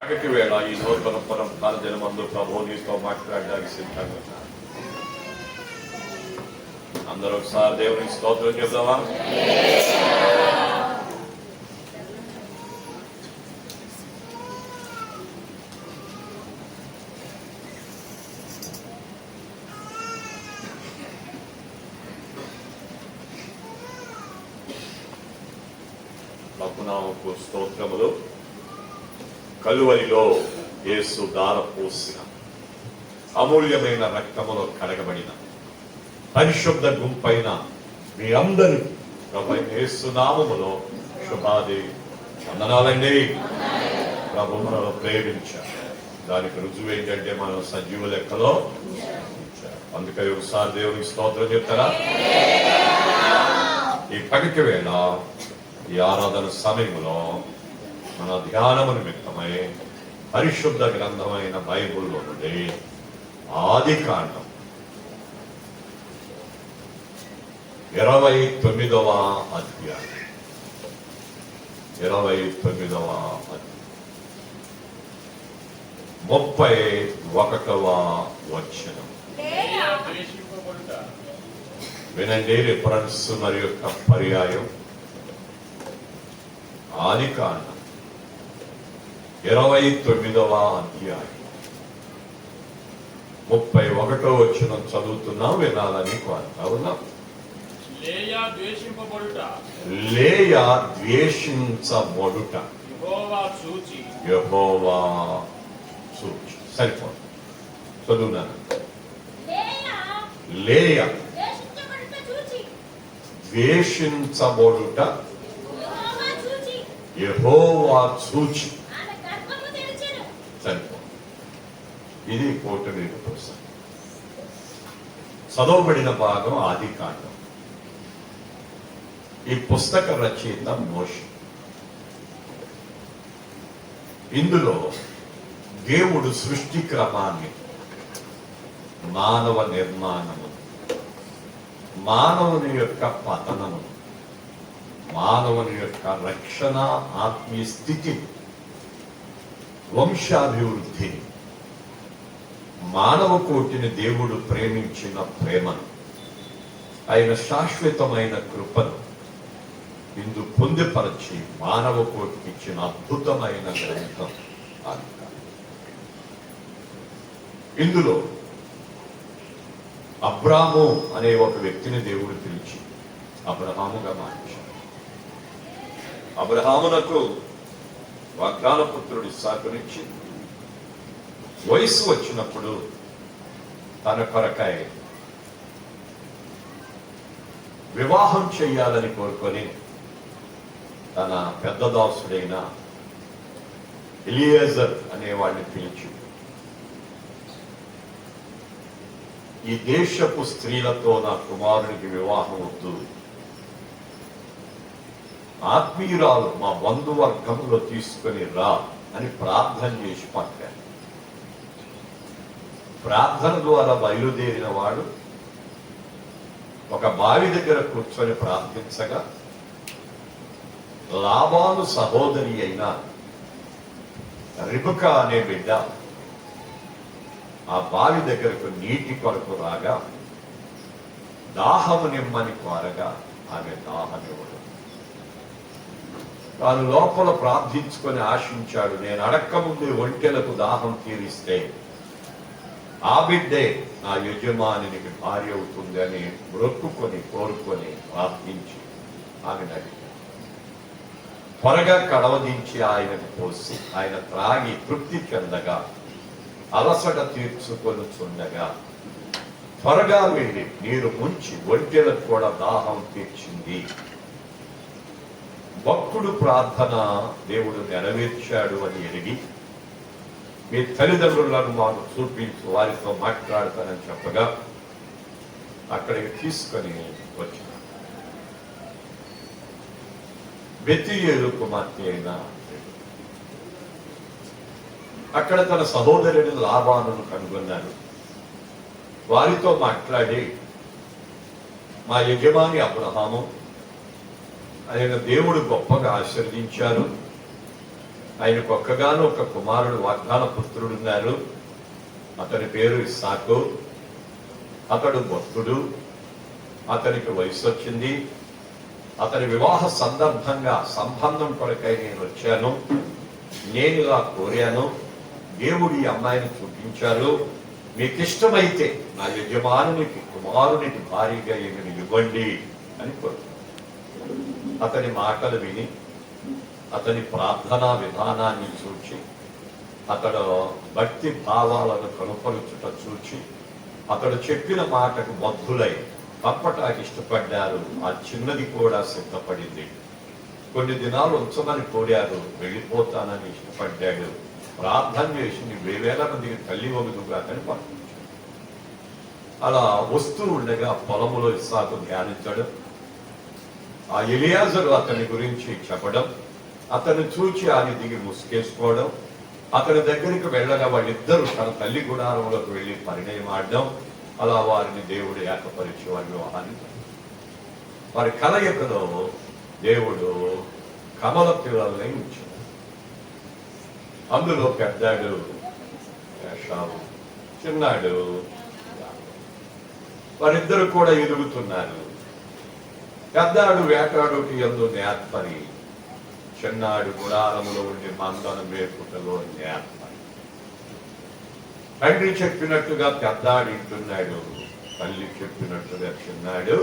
వేళ ఈ నూతన పరంపర దినమందు ప్రభు నీతో మాట్లాడడానికి సిద్ధంగా అందరూ ఒకసారి దేవుని స్తోత్రం చెప్దామా? ప్రభునామకు స్తోత్రములు. కలువరిలో యేసు దారపోసిన అమూల్యమైన రక్తములో కడగబడిన పరిశుద్ధ గుంపైన మీ అందరూ ప్రభు యేసు నామములో శుభాది వందనాలండి. ప్రభు మనలో ప్రేమించారు. దానికి రుజువు ఏంటంటే మనం సజీవ లెక్కలో అందుకే ఒకసారి దేవునికి స్తోత్రం చెప్తారా? ఈ పగటి వేళ ఈ ఆరాధన సమయంలో మన ధ్యానము నిమిత్తమై పరిశుద్ధ గ్రంథమైన బైబిల్లో నుండి ఆదికాండం 29వ అధ్యాయం 29వ అధ్యాయం 31వ వచనం వినండి. రిఫరెన్స్ మరి యొక్క పర్యాయం ఆదికాండం 29వ అధ్యాయం 31వ వచనం చదువుతున్నాం. వినాలని కోరుతా ఉన్నాం. లేయా ద్వేషించబడుట యెహోవా చూచి. సరిపోదు, చదువున్నాను. లేయా ద్వేషించబడుట యెహోవా చూచి. సరిపో. ఇది కోటమీద పుస్తకం. చదవబడిన భాగం ఆదికాండం. ఈ పుస్తక రచయిత మోషే. ఇందులో దేవుడు సృష్టి క్రమాన్ని, మానవ నిర్మాణము, మానవుని యొక్క పతనము, మానవుని యొక్క రక్షణ, ఆత్మీయ స్థితి, వంశాభివృద్ధి, మానవ కోటిని దేవుడు ప్రేమించిన ప్రేమను, ఆయన శాశ్వతమైన కృపను ఇందు పొందిపరచి మానవ కోటికి ఇచ్చిన అద్భుతమైన గ్రంథం ఆదికాండం. ఇందులో అబ్రాము అనే ఒక వ్యక్తిని దేవుడు పిలిచి అబ్రహాముగా మార్చాడు. అబ్రహామునకు వాగ్దాన పుత్రుడు ఇస్సాకునిచ్చి వయసు వచ్చినప్పుడు తన కొరకై వివాహం చెయ్యాలని కోరుకొని తన పెద్ద దాసుడైన ఎలియేజర్ అనేవాడిని పిలిచి, ఈ దేశపు స్త్రీలతో నా కుమారునికి వివాహం వద్దు, ఆత్మీయురాలు మా బంధువర్గంలో తీసుకొని రా అని ప్రార్థన చేసి పంపారు. ప్రార్థన ద్వారా బయలుదేరిన వాడు ఒక బావి దగ్గర కూర్చొని ప్రార్థించగా లాబాను సహోదరి అయిన రిబకా అనే బిడ్డ ఆ బావి దగ్గరకు నీటి కొరకు రాగా దాహము నిమ్మని కోరగా ఆమె దాహమివ్వడు. తాను లోపల ప్రార్థించుకొని ఆశించాడు, నేను అడక్కముందే ఒంటెలకు దాహం తీరిస్తే ఆ బిడ్డే నా యజమానికి భార్య అవుతుంది అని మొక్కుకొని కోరుకొని ప్రార్థించి ఆమె అడిగాడు. త్వరగా కడవదించి ఆయనకు పోసి ఆయన త్రాగి తృప్తి చెందగా అలసట తీర్చుకొని చుండగా త్వరగా వెళ్ళి నీరు ముంచి ఒంటెలకు కూడా దాహం తీర్చింది. భక్తుడు ప్రార్థన దేవుడు నెరవేర్చాడు అని ఎరిగి, మీ తల్లిదండ్రులను మాకు చూపించి వారితో మాట్లాడతానని చెప్పగా అక్కడికి తీసుకొని వచ్చిన బెతూయేలు కుమార్తె అయిన అక్కడ తన సహోదరుని లాబానును కనుగొన్నాడు. వారితో మాట్లాడి, మా యజమాని అబ్రహాము ఆయన దేవుడు గొప్పగా ఆశీర్వదించారు, ఆయనకు ఒక్కగాను ఒక కుమారుడు, వాగ్దాన పుత్రుడున్నారు. అతని పేరు ఇస్సాకు. అతడు భక్తుడు. అతనికి వయసు వచ్చింది. అతని వివాహ సందర్భంగా సంబంధం కొరకై నేను వచ్చాను. నేను ఇలా కోరాను. దేవుడు ఈ అమ్మాయిని చూపించారు. మీకు ఇష్టమైతే నా యజమానునికి కుమారునికి భారీగా ఈమెను ఇవ్వండి అని కోరుతున్నాను. అతని మాటలు విని, అతని ప్రార్థనా విధానాన్ని చూచి, అతడు భక్తి భావాలను కనుపరుచుట చూచి, అతడు చెప్పిన మాటకు బద్ధులై తప్పటానికి ఇష్టపడ్డారు. ఆ చిన్నది కూడా సిద్ధపడింది. కొన్ని దినాలు ఉంచమని కోరారు. వెళ్ళిపోతానని ఇష్టపడ్డాడు. ప్రార్థన చేసి వేవేల మందికి తల్లి వగుదుగా అని పంపించాడు. అలా వస్తూ ఉండగా పొలములో ఇస్సాకు ధ్యానించడం, ఆ ఎలియాజరు అతని గురించి చెప్పడం, అతను చూచి ఆయన దిగి ముసుకేసుకోవడం, అతని దగ్గరికి వెళ్ళగా వాళ్ళిద్దరూ తన తల్లి గుడారంలోకి వెళ్ళి పరిణయం ఆడడం, అలా వారిని దేవుడు ఏకపరిచి వారి వివాహాన్ని వారి కలయికలో దేవుడు కమల పిల్లల్ని ఉంచాడు. అందులో పెద్దాడు ఏషావు, చిన్నాడు. వారిద్దరు కూడా ఎదుగుతున్నారు. పెద్దాడు వేటాడుకి ఎందు నేర్పరి, చిన్నాడు గుడారములో ఉండి మందను మేపుటలో నేర్పరి. తండ్రి చెప్పినట్టుగా పెద్దాడు వింటున్నాడు, తల్లి చెప్పినట్టుగా చిన్నాడు.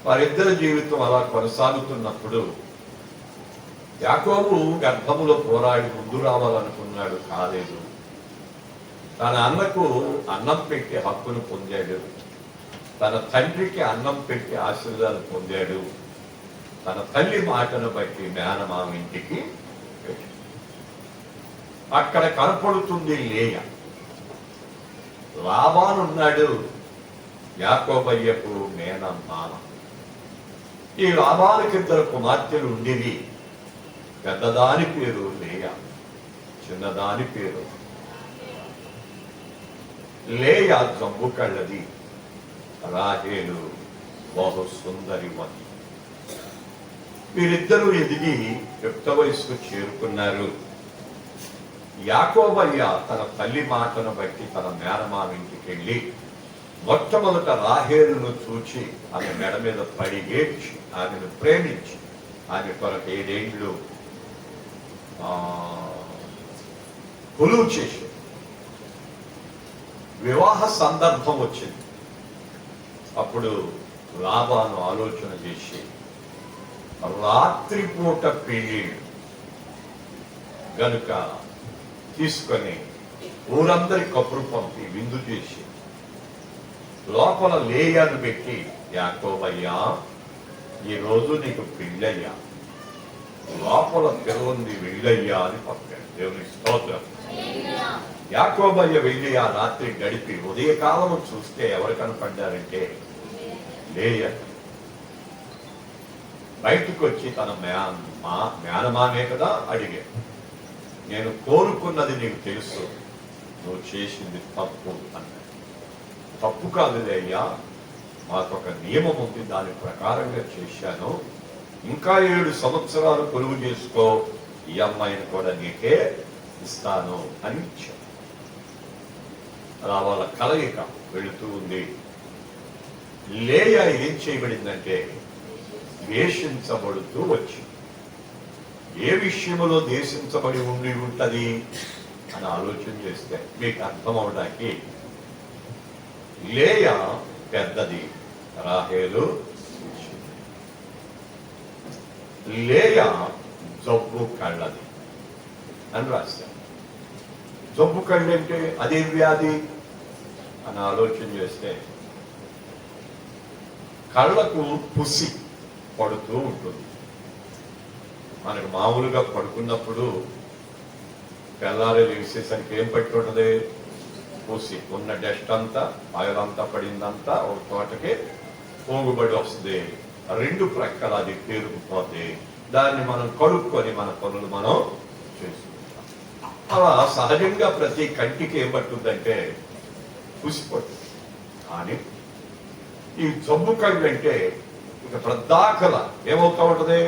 వారిద్దరి జీవితం అలా కొనసాగుతున్నప్పుడు యాకోబు గర్భములో పోరాడి ముందు రావాలనుకున్నాడు, కాలేదు. తన అన్నకు అన్నం పెట్టి హక్కును పొందాడు. తన తండ్రికి అన్నం పెట్టి ఆశీర్వాదాలు పొందాడు. తన తల్లి మాటను బట్టి మేనమామ ఇంటికి అక్కడ కనపడుతుంది లేయ. లాబానున్నాడు, యాకోబయ్యకు మేనమామ. ఈ లాబానికి ఇద్దరు కుమార్తెలు ఉండేవి. పెద్దదాని పేరు లేయ, చిన్నదాని పేరు. లేయ జంబు కళ్ళది, రాహేలు బహు సుందరివతి. వీరిద్దరూ ఎదిగి యుక్త వయసుకు చేరుకున్నారు. యాకోబయ్య తన తల్లి మాటను బట్టి తన మేనమామ ఇంటికి వెళ్ళి మొట్టమొదట రాహేలును చూచి ఆమె మెడ మీద పడి ఏడ్చి ఆమెను ప్రేమించి ఆమె కొరకు 7 ఏళ్ళు కొలువు చేసి వివాహ సందర్భం వచ్చింది. అప్పుడు లాబాను ఆలోచన చేసి రాత్రిపూట పెళ్లి గనుక తీసుకొని ఊరందరి కబురు పంపి విందు చేసి లోపల లేయాను పెట్టి, యాకోబయ్యా ఈరోజు నీకు పెళ్ళయ్యా, లోపల పిల్లల్ని వెళ్ళయ్యా అని పంపాడు. దేవుని స్తోత్రం. యాకోబయ్య వెళ్ళి ఆ రాత్రి గడిపి ఉదయకాలము చూస్తే ఎవరు కనపడ్డారంటే లేయ. బయటకు వచ్చి తన మేనమామే కదా అడిగాడు, నేను కోరుకున్నది నీకు తెలుసు, నువ్వు చేసింది తప్పు అన్నాడు. తప్పు కాదులే అయ్యా, మాకొక నియమం ఉంది, దాని ప్రకారంగా చేశాను. ఇంకా 7 సంవత్సరాలు కొలువు చేసుకో, ఈ అమ్మాయిని కూడా నీకే ఇస్తాను అని ఇచ్చాడు. అలా వాళ్ళ కలయిక వెళుతూ ఉంది. లేయ ఏం చేయబడిందంటే ద్వేషించబడుతూ వచ్చింది. ఏ విషయంలో దేశించబడి ఉంటది అని ఆలోచన చేస్తే మీకు అర్థం అవడానికి, లేయ పెద్దది, రాహేలు లేయ జబ్బు కళ్ళది అని రాశారు. జబ్బు కళ్ళు అంటే అదే వ్యాధి అని ఆలోచన చేస్తే కళ్ళకు పుసి పడుతూ ఉంటుంది. మనకు మామూలుగా పడుకున్నప్పుడు తెల్లారి లేసేసరికి ఏం పట్టి ఉంటుంది, పూసి ఉన్న డస్ట్ అంతా ఆయిల్ అంతా పడిందంతా ఒక చోటకి పోగుబడి వస్తుంది. 2 ప్రక్కల అది పేరుకుపోతే దాన్ని మనం కడుక్కొని మన పనులు మనం చేసుకుంటాం. అలా సహజంగా ప్రతి కంటికి ఏం పట్టుందంటే పుసిపడుతుంది. కానీ ఈ జబ్బు కళ్ళు అంటే ఇక ప్రద్దాకల ఏమవుతా ఉంటది,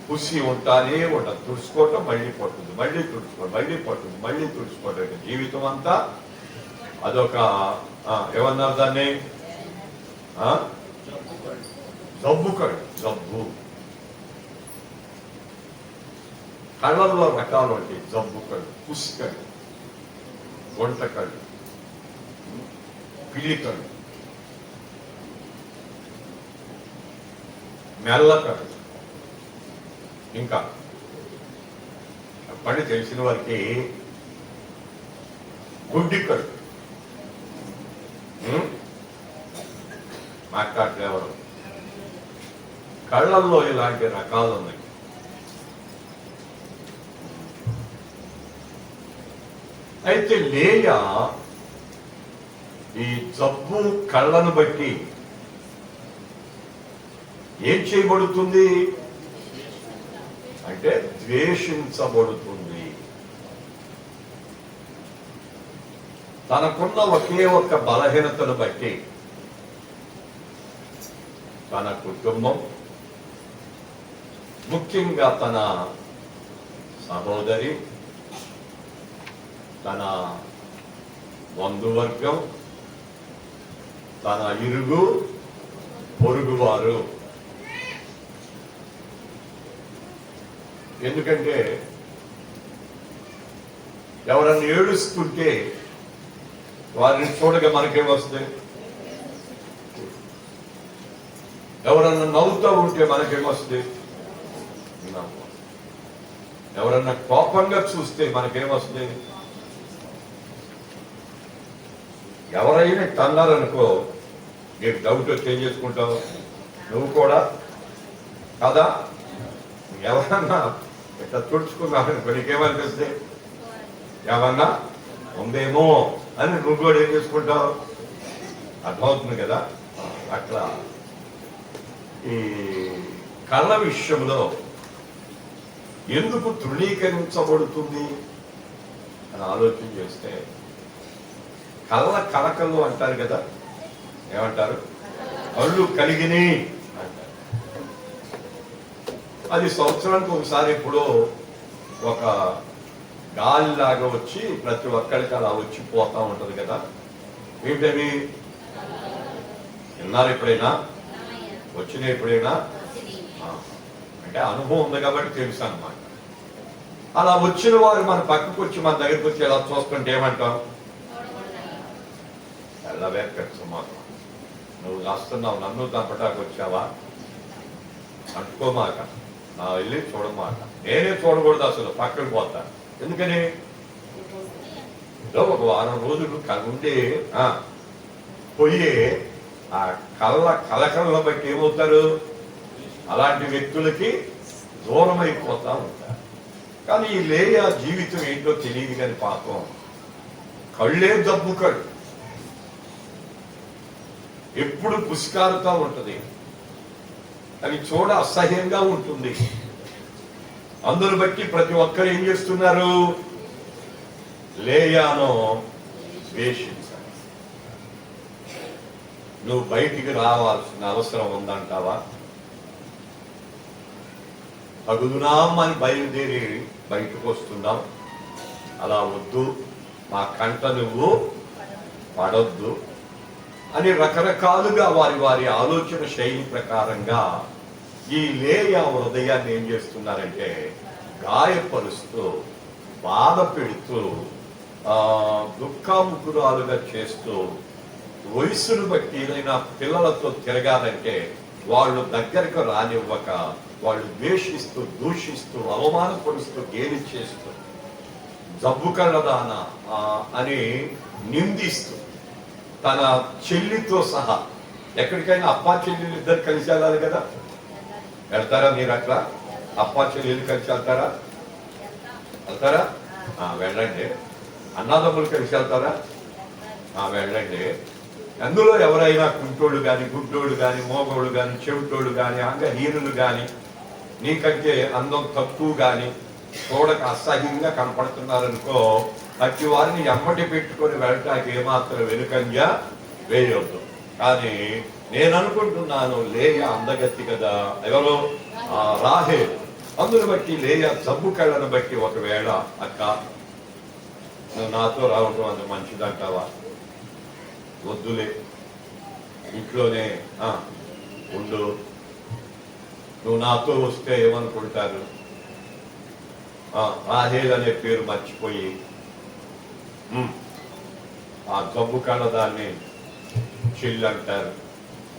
పుసి ఉంటానే ఉండదు. తుడుచుకోవటం, మళ్ళీ పట్టుద్ది, మళ్ళీ తుడుచుకోవడం, మళ్ళీ పట్టుద్ది, మళ్ళీ తుడుచుకోవడం. జీవితం అంతా అదొక ఏమన్నారు దాన్ని, జబ్బు కళ్ళు. జబ్బు కళ్ళల్లో రకాలు ఉంటాయి. జబ్బు కళ్ళు, పుసి కళ్ళు, గుంట కళ్ళు, పిల్లి కళ్ళు, మెల్ల కళ్ళు, ఇంకా పని తెలిసిన వారికి గుడ్డి కళ్ళు. మాట్లాడితే ఎవరు కళ్ళల్లో ఇలాంటి రకాలు ఉన్నాయి. అయితే లేయా ఈ జబ్బు కళ్ళను బట్టి ఏం చేయబడుతుంది అంటే ద్వేషించబడుతుంది. తనకున్న ఒకే ఒక్క బలహీనతను బట్టి తన కుటుంబం, ముఖ్యంగా తన సహోదరి, తన బంధువర్గం, తన ఇరుగు పొరుగువారు. ఎందుకంటే ఎవరన్నా ఏడుస్తుంటే వారిని చూడగా మనకేమొస్తుంది? ఎవరన్నా నవ్వుతూ ఉంటే మనకేమొస్తుంది? ఎవరన్నా కోపంగా చూస్తే మనకేమొస్తుంది? ఎవరైనా తన్నారనుకో, నీకు డౌట్ వచ్చి ఏం చేసుకుంటావు? నువ్వు కూడా కదా. ఎవరన్నా ఇట్లా తుడుచుకున్నావనుకో, నీకేమనిపిస్తుంది? ఏమన్నా ఉందేమో అని నువ్వు కూడా ఏం చేసుకుంటావు? అర్థమవుతుంది కదా. అట్లా ఈ కళ్ళ విషయంలో ఎందుకు తృణీకరించబడుతుంది అని ఆలోచన చేస్తే, కళ్ళ కలకలు అంటారు కదా. ఏమంటారు? కళ్ళు కలిగిని అంటారు. అది సంవత్సరానికి ఒకసారి ఎప్పుడో ఒక గాలిలాగా వచ్చి ప్రతి ఒక్కరికి అలా వచ్చి పోతా ఉంటది కదా. ఏంటవి విన్నారు ఎప్పుడైనా? వచ్చిన ఎప్పుడైనా? అంటే అనుభవం ఉంది కాబట్టి తెలుసు అన్నమాట. అలా వచ్చిన వారు మన పక్కకు వచ్చి మన దగ్గరికి వచ్చి ఎలా చూస్తుంటే ఏమంటాం? ఎల్లవేక్కచ్చు మాకు, నువ్వు రాస్తున్నావు, నన్ను దంపటానికి వచ్చావా? అంటుకోమాక, నా వెళ్ళి చూడమాక. నేనే చూడకూడదు అసలు, పక్కకు పోతా. ఎందుకని? ఒక వారం రోజులు ఉండి పోయి ఆ కలకలను బట్టి ఏమవుతారు? అలాంటి వ్యక్తులకి దూరం అయిపోతా ఉంటారు. కానీ ఈ లేయా జీవితం ఏంటో తెలియదు. కానీ పాపం కళ్ళే జబ్బు కళ్ళు, ఎప్పుడు పుష్కారుతా ఉంటది. అది చూడ అసహ్యంగా ఉంటుంది. అందును బట్టి ప్రతి ఒక్కరు ఏం చేస్తున్నారు? లేయాను ద్వేషించాలి. నువ్వు బయటికి రావాల్సిన అవసరం ఉందంటావా? తగుదునాం అని బయలుదేరి బయటకు వస్తున్నాం. అలా వద్దు, మా కంట నువ్వు పడొద్దు అని రకరకాలుగా వారి వారి ఆలోచన శైలి ప్రకారంగా ఈ లేయా హృదయాన్ని ఏం చేస్తున్నారంటే గాయపరుస్తూ, బాధ పెడుతూ, దుఃఖాముఖురాలుగా చేస్తూ, వయసును బట్టి ఏదైనా పిల్లలతో తిరగాలంటే వాళ్ళు దగ్గరకు రానివ్వక, వాళ్ళు ద్వేషిస్తూ, దూషిస్తూ, అవమానపరుస్తూ, గేలి చేస్తూ, జబ్బు కళ్ళదానా అని నిందిస్తూ, తన చెల్లితో సహా ఎక్కడికైనా అప్పా చెల్లెలు ఇద్దరు కలిసి వెళ్ళాలి కదా. వెళ్తారా మీరు? అట్లా అప్పా చెల్లెలు కలిసి వెళ్తారా? వెళ్ళండి. అన్నదమ్ములు కలిసి వెళ్తారా? వెళ్ళండి. అందులో ఎవరైనా కుంటోళ్ళు కానీ, గుడ్డోళ్ళు కానీ, మోగోళ్ళు కానీ, చెవిటోళ్ళు కానీ, అంగహీనులు కానీ, నీకంటే అందం తక్కువ కానీ, చూడక అసహ్యంగా కనపడుతున్నారనుకో, అట్టి వారిని ఎమ్మటి పెట్టుకొని వెళ్ళటానికి ఏమాత్రం వెనుకంజ వేయవద్దు. కానీ నేను అనుకుంటున్నాను, లేయా అందగత్తి కదా. ఎవరు? రాహేలు. అందును బట్టి లేయా జబ్బు కళ్ళను బట్టి ఒకవేళ అక్క నువ్వు నాతో రావటం అంత మంచిదంటావా, వద్దులే ఇంట్లోనే ఉండు, నువ్వు నాతో వస్తే ఏమనుకుంటారు, రాహేల్ అనే పేరు మర్చిపోయి ఆ జబ్బు కళ్ళదాన్ని చెల్లి అంటారు,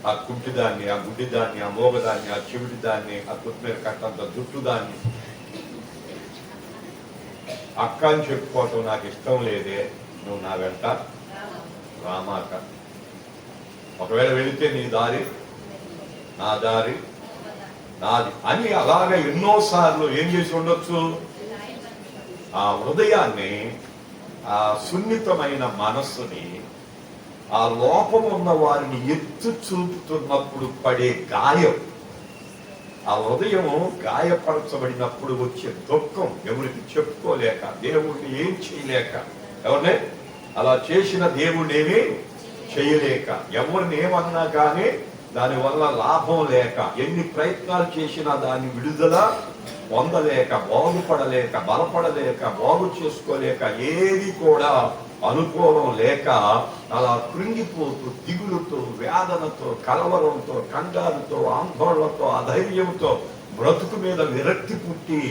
ఆ కుంటిదాన్ని, ఆ గుడ్డిదాన్ని, ఆ మోగదాన్ని, ఆ చెవిటిదాన్ని, ఆ కొత్తిమీర కట్టంత జుట్టుదాన్ని అక్క అని చెప్పుకోవటం నాకు ఇష్టం లేదే, నువ్వు నా వెంట రామాక. ఒకవేళ వెళితే నీ దారి నా దారి నాది అని అలాగే ఎన్నోసార్లు ఏం చేసి ఉండొచ్చు. ఆ హృదయాన్ని, ఆ సున్నితమైన మనస్సుని, ఆ లోపం ఉన్న వారిని ఎత్తు చూపుతున్నప్పుడు పడే గాయం, ఆ హృదయము గాయపరచబడినప్పుడు వచ్చే దుఃఖం ఎవరికి చెప్పుకోలేక, దేవుణ్ణి ఏం చేయలేక, ఎవరిని అలా చేసిన దేవుణ్ణి ఏమీ చేయలేక, ఎవరిని ఏమన్నా కానీ దానివల్ల లాభం లేక, ఎన్ని ప్రయత్నాలు చేసినా దాన్ని విడుదల పొందలేక, బాగుపడలేక, బలపడలేక, బాగు చేసుకోలేక, ఏది కూడా అనుకూలం లేక అలా కృంగిపోతూ దిగులుతో, వేదనతో, కలవరంతో, కంగారుతో, ఆందోళనతో, అధైర్యంతో బ్రతుకు మీద విరక్తి పుట్టి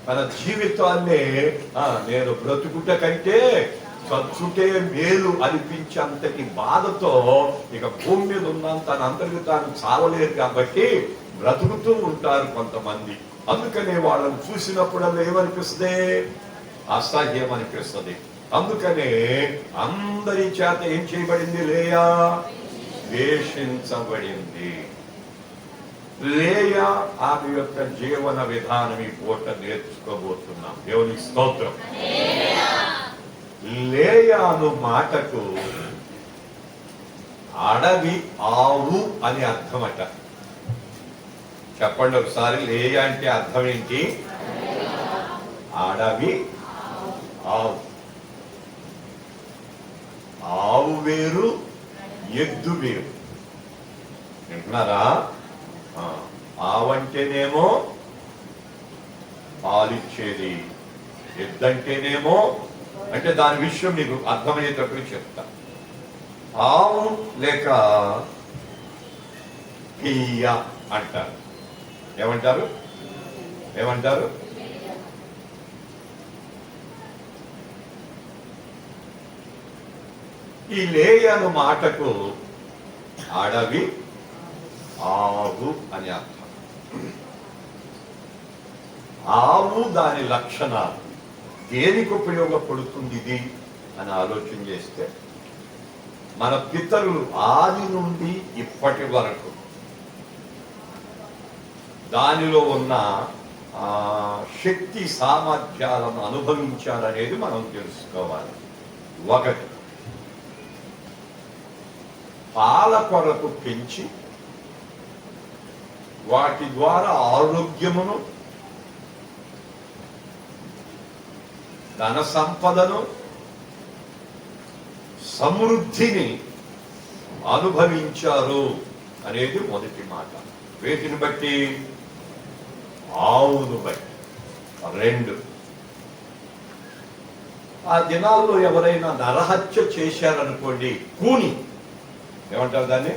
తన జీవితాన్నే నేను బ్రతుకుట కంటే చచ్చుటే మేలు అనిపించేంతటి బాధతో ఇక భూమి మీద ఉన్నంత తనంతటికి తాను చావలేరు కాబట్టి బ్రతుకుతూ ఉంటారు కొంతమంది. అందుకనే వాళ్ళని చూసినప్పుడల్లా ఏమనిపిస్తుంది, అసహ్యం అనిపిస్తుంది. అందుకనే అందరి చేత ఏం చేయబడింది, లేయా ద్వేషించబడింది. లేయా ఆమె యొక్క జీవన విధానం ఈ పూట నేర్చుకోబోతున్నాం. దేవునికి స్తోత్రం. లేయాను మాటకు అడవి ఆవు అని అర్థమట. చెప్పండి ఒకసారి, లేయా అంటే అర్థం ఏంటి? అడవి ఆవు. ఆవు వేరు, ఎద్దు వేరు. వింటున్నారా? ఆవు అంటేనేమో పాలిచ్చేది, ఎద్దంటేనేమో అంటే దాని విషయం నీకు అర్థమయ్యేటప్పుడు చెప్తా. ఆవు లేక పియ్య అంటారు. ఏమంటారు? ఏమంటారు? ఈ లేయను మాటకు అడవి ఆవు అని అర్థం. ఆవు దాని లక్షణాలు దేనికి ఉపయోగపడుతుంది ఇది అని ఆలోచన చేస్తే, మన పితరులు ఆది నుండి ఇప్పటి వరకు దానిలో ఉన్న శక్తి సామర్థ్యాలను అనుభవించాలనేది మనం తెలుసుకోవాలి. ఒకటి, పాల కొరకు పెంచి వాటి ద్వారా ఆరోగ్యమును, ధన సంపదను, సమృద్ధిని అనుభవించారు అనేది మొదటి మాట. వీటిని బట్టి, ఆవును బట్టి. రెండు, ఆ దినాల్లో ఎవరైనా నరహత్య చేశారనుకోండి, కూని ఏమంటారు దాన్ని?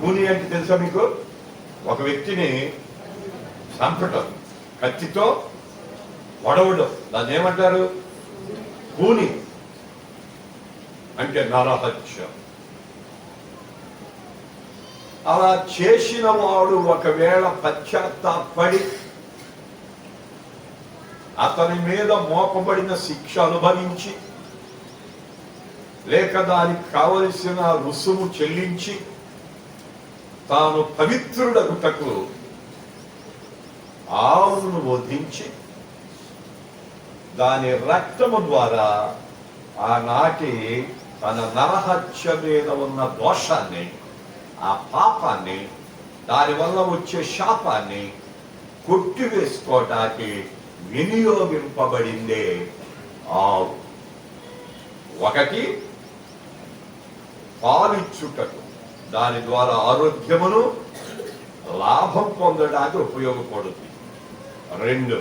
కూని అంటే తెలుసా మీకు? ఒక వ్యక్తిని చంపటం, కత్తితో వడవడం, దాన్ని ఏమంటారు? కూని అంటే నరహత్య. అలా చేసిన వాడు ఒకవేళ పశ్చాత్తాపడి అతని మీద మోపబడిన శిక్ష అనుభవించి, లేక దానికి కావలసిన రుసుము చెల్లించి తాను పవిత్రుడగుటకు ఆవును వధించి దాని రక్తము ద్వారా ఆనాటి తన నరహత్య మీద ఉన్న దోషాన్ని, ఆ పాపాన్ని, దానివల్ల వచ్చే శాపాన్ని కొట్టివేసుకోవటానికి వినియోగింపబడిందే ఆవు. ఒకటి, పాలిచ్చుటకు, దాని ద్వారా ఆరోగ్యమును, లాభం పొందడానికి ఉపయోగపడుతుంది. 2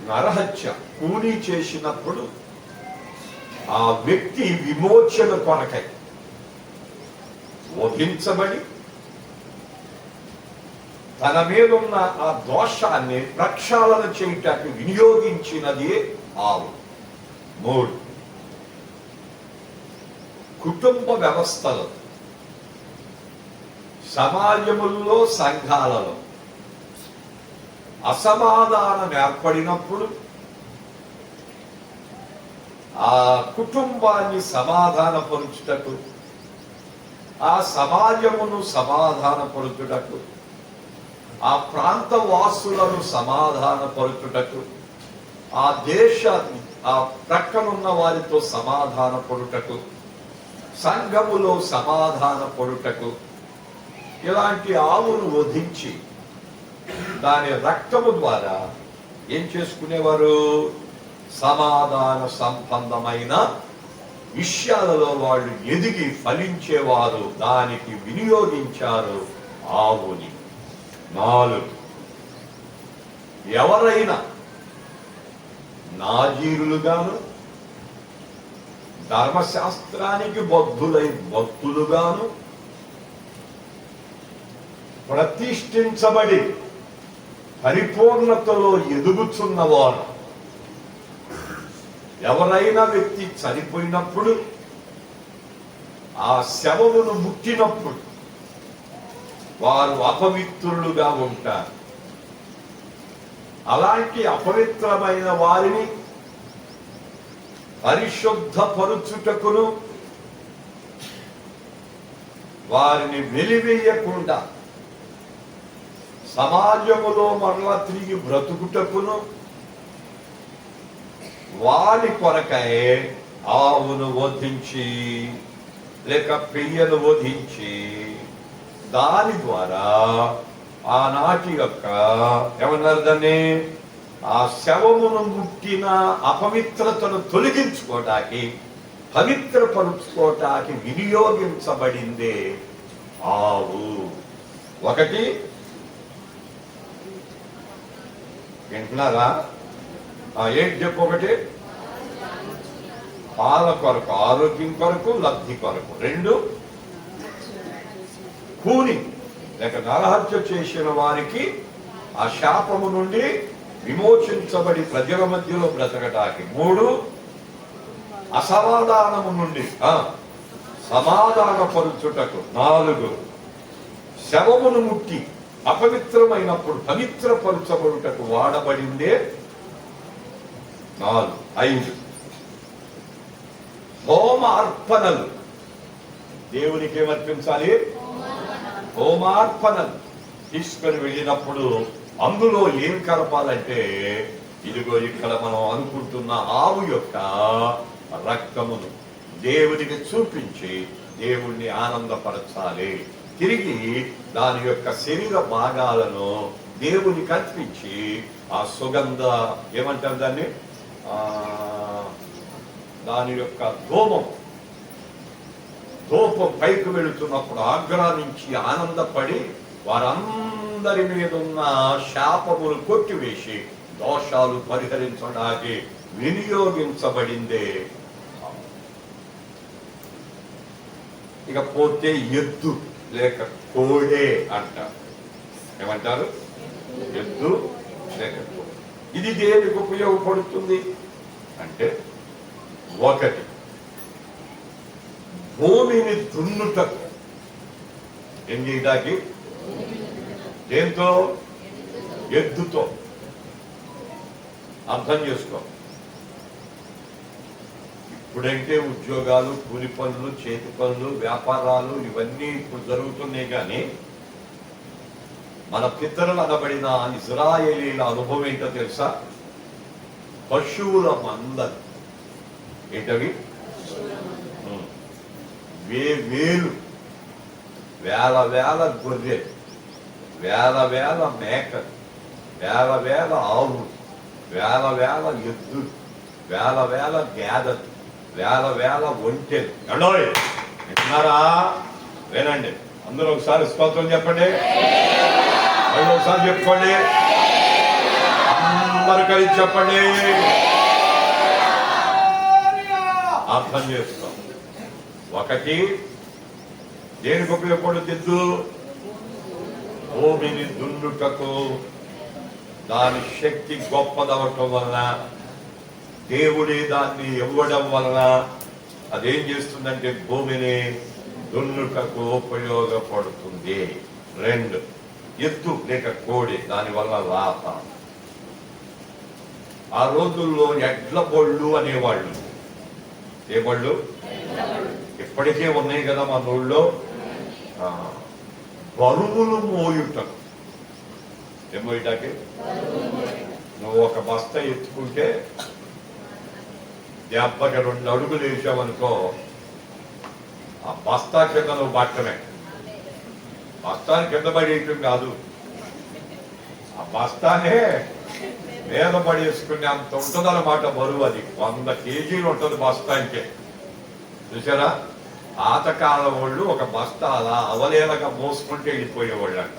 నరహత్య, కూలీ చేసినప్పుడు ఆ వ్యక్తి విమోచన కొరకై వధించబడి తన మీద ఉన్న ఆ దోషాన్ని ప్రక్షాళన చేయటానికి వినియోగించినది ఆవు. 3 కుటుంబ వ్యవస్థలో, సమాజముల్లో, సంఘాలలో అసమాధానం ఏర్పడినప్పుడు ఆ కుటుంబాన్ని సమాధానపరుచుటకు, ఆ సమాజమును సమాధానపరుచుటకు, ఆ ప్రాంత వాసులను సమాధానపరుచుటకు, ఆ దేశాన్ని, ఆ ప్రక్కనున్న వారితో సమాధానపడుటకు, సంఘములో సమాధానపడుటకు ఇలాంటి ఆవును వధించి దాని రక్తము ద్వారా ఏం చేసుకునేవారు? సమాధాన సంబంధమైన విషయాలలో వాళ్ళు ఎదిగి ఫలించేవారు. దానికి వినియోగించారు ఆవుని. 4 ఎవరైనా నాజీరులుగాను, ధర్మశాస్త్రానికి భక్తులుగాను ప్రతిష్ఠించబడి పరిపూర్ణతలో ఎదుగుచున్నవారు, ఎవరైనా వ్యక్తి చనిపోయినప్పుడు ఆ శవమును ముట్టినప్పుడు వారు అపవిత్రులుగా ఉంటారు. అలాంటి అపవిత్రమైన వారిని పరిశుద్ధపరుచుటకును, వారిని వెలివేయకుండా సమాజములో మరలా తిరిగి బ్రతుకుటకును వారి కొరకై ఆవును వధించి లేక పెయ్యను వధించి దాని ద్వారా ఆనాటి యొక్క ఏమన్నారు దాన్ని, ఆ శవమును ముట్టిన అపవిత్రతను తొలగించుకోవటానికి, పవిత్రపరుచుకోవటానికి వినియోగించబడిందే ఆవు. 1 వింటున్నారా? ఏంటి చెప్పు? 1 పాల కొరకు, ఆరోగ్యం కొరకు, లబ్ధి కొరకు. 2 కూని లేక నరహత్య చేసిన వారికి ఆ శాపము నుండి విమోచించబడి ప్రజల మధ్యలో బ్రతకటానికి. 3 అసమాధానము నుండి సమాధానపరుచుటకు. 4 శవమును ముట్టి అపవిత్రమైనప్పుడు పవిత్రపరచబడుటకు వాడబడిందే 4. 5 హోమ అర్పణలు. దేవునికి ఏమర్పించాలి? హోమార్పణలు తీసుకొని వెళ్ళినప్పుడు అందులో ఏం కలపాలంటే, ఇదిగో ఇక్కడ మనం అనుకుంటున్న ఆవు యొక్క రక్తమును దేవునికి చూపించి దేవుణ్ణి ఆనందపరచాలి. తిరిగి దాని యొక్క శరీర భాగాలను దేవునికి అర్పించి ఆ సుగంధ ఏమంటారు దాన్ని, దాని యొక్క ధూపం పైకి వెళుతున్నప్పుడు ఆగ్రహించి ఆనందపడి వారందరి మీద ఉన్న శాపములు కొట్టివేసి దోషాలు పరిహరించడానికి వినియోగించబడిందే. ఇకపోతే ఎద్దు లేక కోడే అంటారు. ఏమంటారు? ఎద్దు లేక కోడే. ఇది దేనికి ఉపయోగపడుతుంది అంటే, 1 భూమిని దున్నుటకు. ఏం చేయడానికి? దేంతో? ఎద్దుతో. అర్థం చేసుకో. ఇప్పుడంటే ఉద్యోగాలు, కూలి పనులు, చేతి పనులు, వ్యాపారాలు ఇవన్నీ ఇప్పుడు జరుగుతున్నాయి. కానీ మన పితరులు అనబడిన ఇజ్రాయేలీల అనుభవం ఏంటో తెలుసా? పశువుల మందలు. ఏంటవి? వేలు వేల గొర్రె, వేల మేకలు, వేల ఆవులు, వేల ఎద్దులు, వేల గేదెలు, వేల ఒంటెలు. ఎండోయ్ వింటున్నారా? వినండి అందరూ ఒకసారి స్తోత్రం చెప్పండి. ఒకసారి చెప్పుకోండి. అందరూ కలిసి చెప్పండి. అర్థం చేస్తాం. ఒకటి, దేనికి ఉపయోగపడుతుంది? భూమిని దున్నుటకు. దాని శక్తి గొప్పదవటం వలన, దేవుడే దాన్ని ఇవ్వడం వలన అదేం చేస్తుందంటే భూమిని దున్నుటకు ఉపయోగపడుతుంది. 2, ఎద్దు లేక కోడి, దానివల్ల లాభ. ఆ రోజుల్లో ఎడ్ల బొళ్ళు అనేవాళ్ళు. ఏ బళ్ళు? ఇప్పటికే ఉన్నాయి కదా మన ఊళ్ళో. బరువులు మోయుటకు. ఏం మోయటానికి? నువ్వు ఒక బస్తా ఎత్తుకుంటే దెబ్బకి 2 అడుగులు వేసావనుకో, ఆ బస్తా కింద నువ్వు పట్టమే. బస్తాని కింద పడేయటం కాదు, ఆ బస్తానే మీద పడేసుకునే అంత ఉంటుందన్నమాట బరువు. అది 100 కేజీలు ఉంటుంది బస్తానికే. చూసారా? పాతకాలం వాళ్ళు ఒక బస్తా అలా అవలేలగా మోసుకుంటే వెళ్ళిపోయేవాళ్ళు అంట.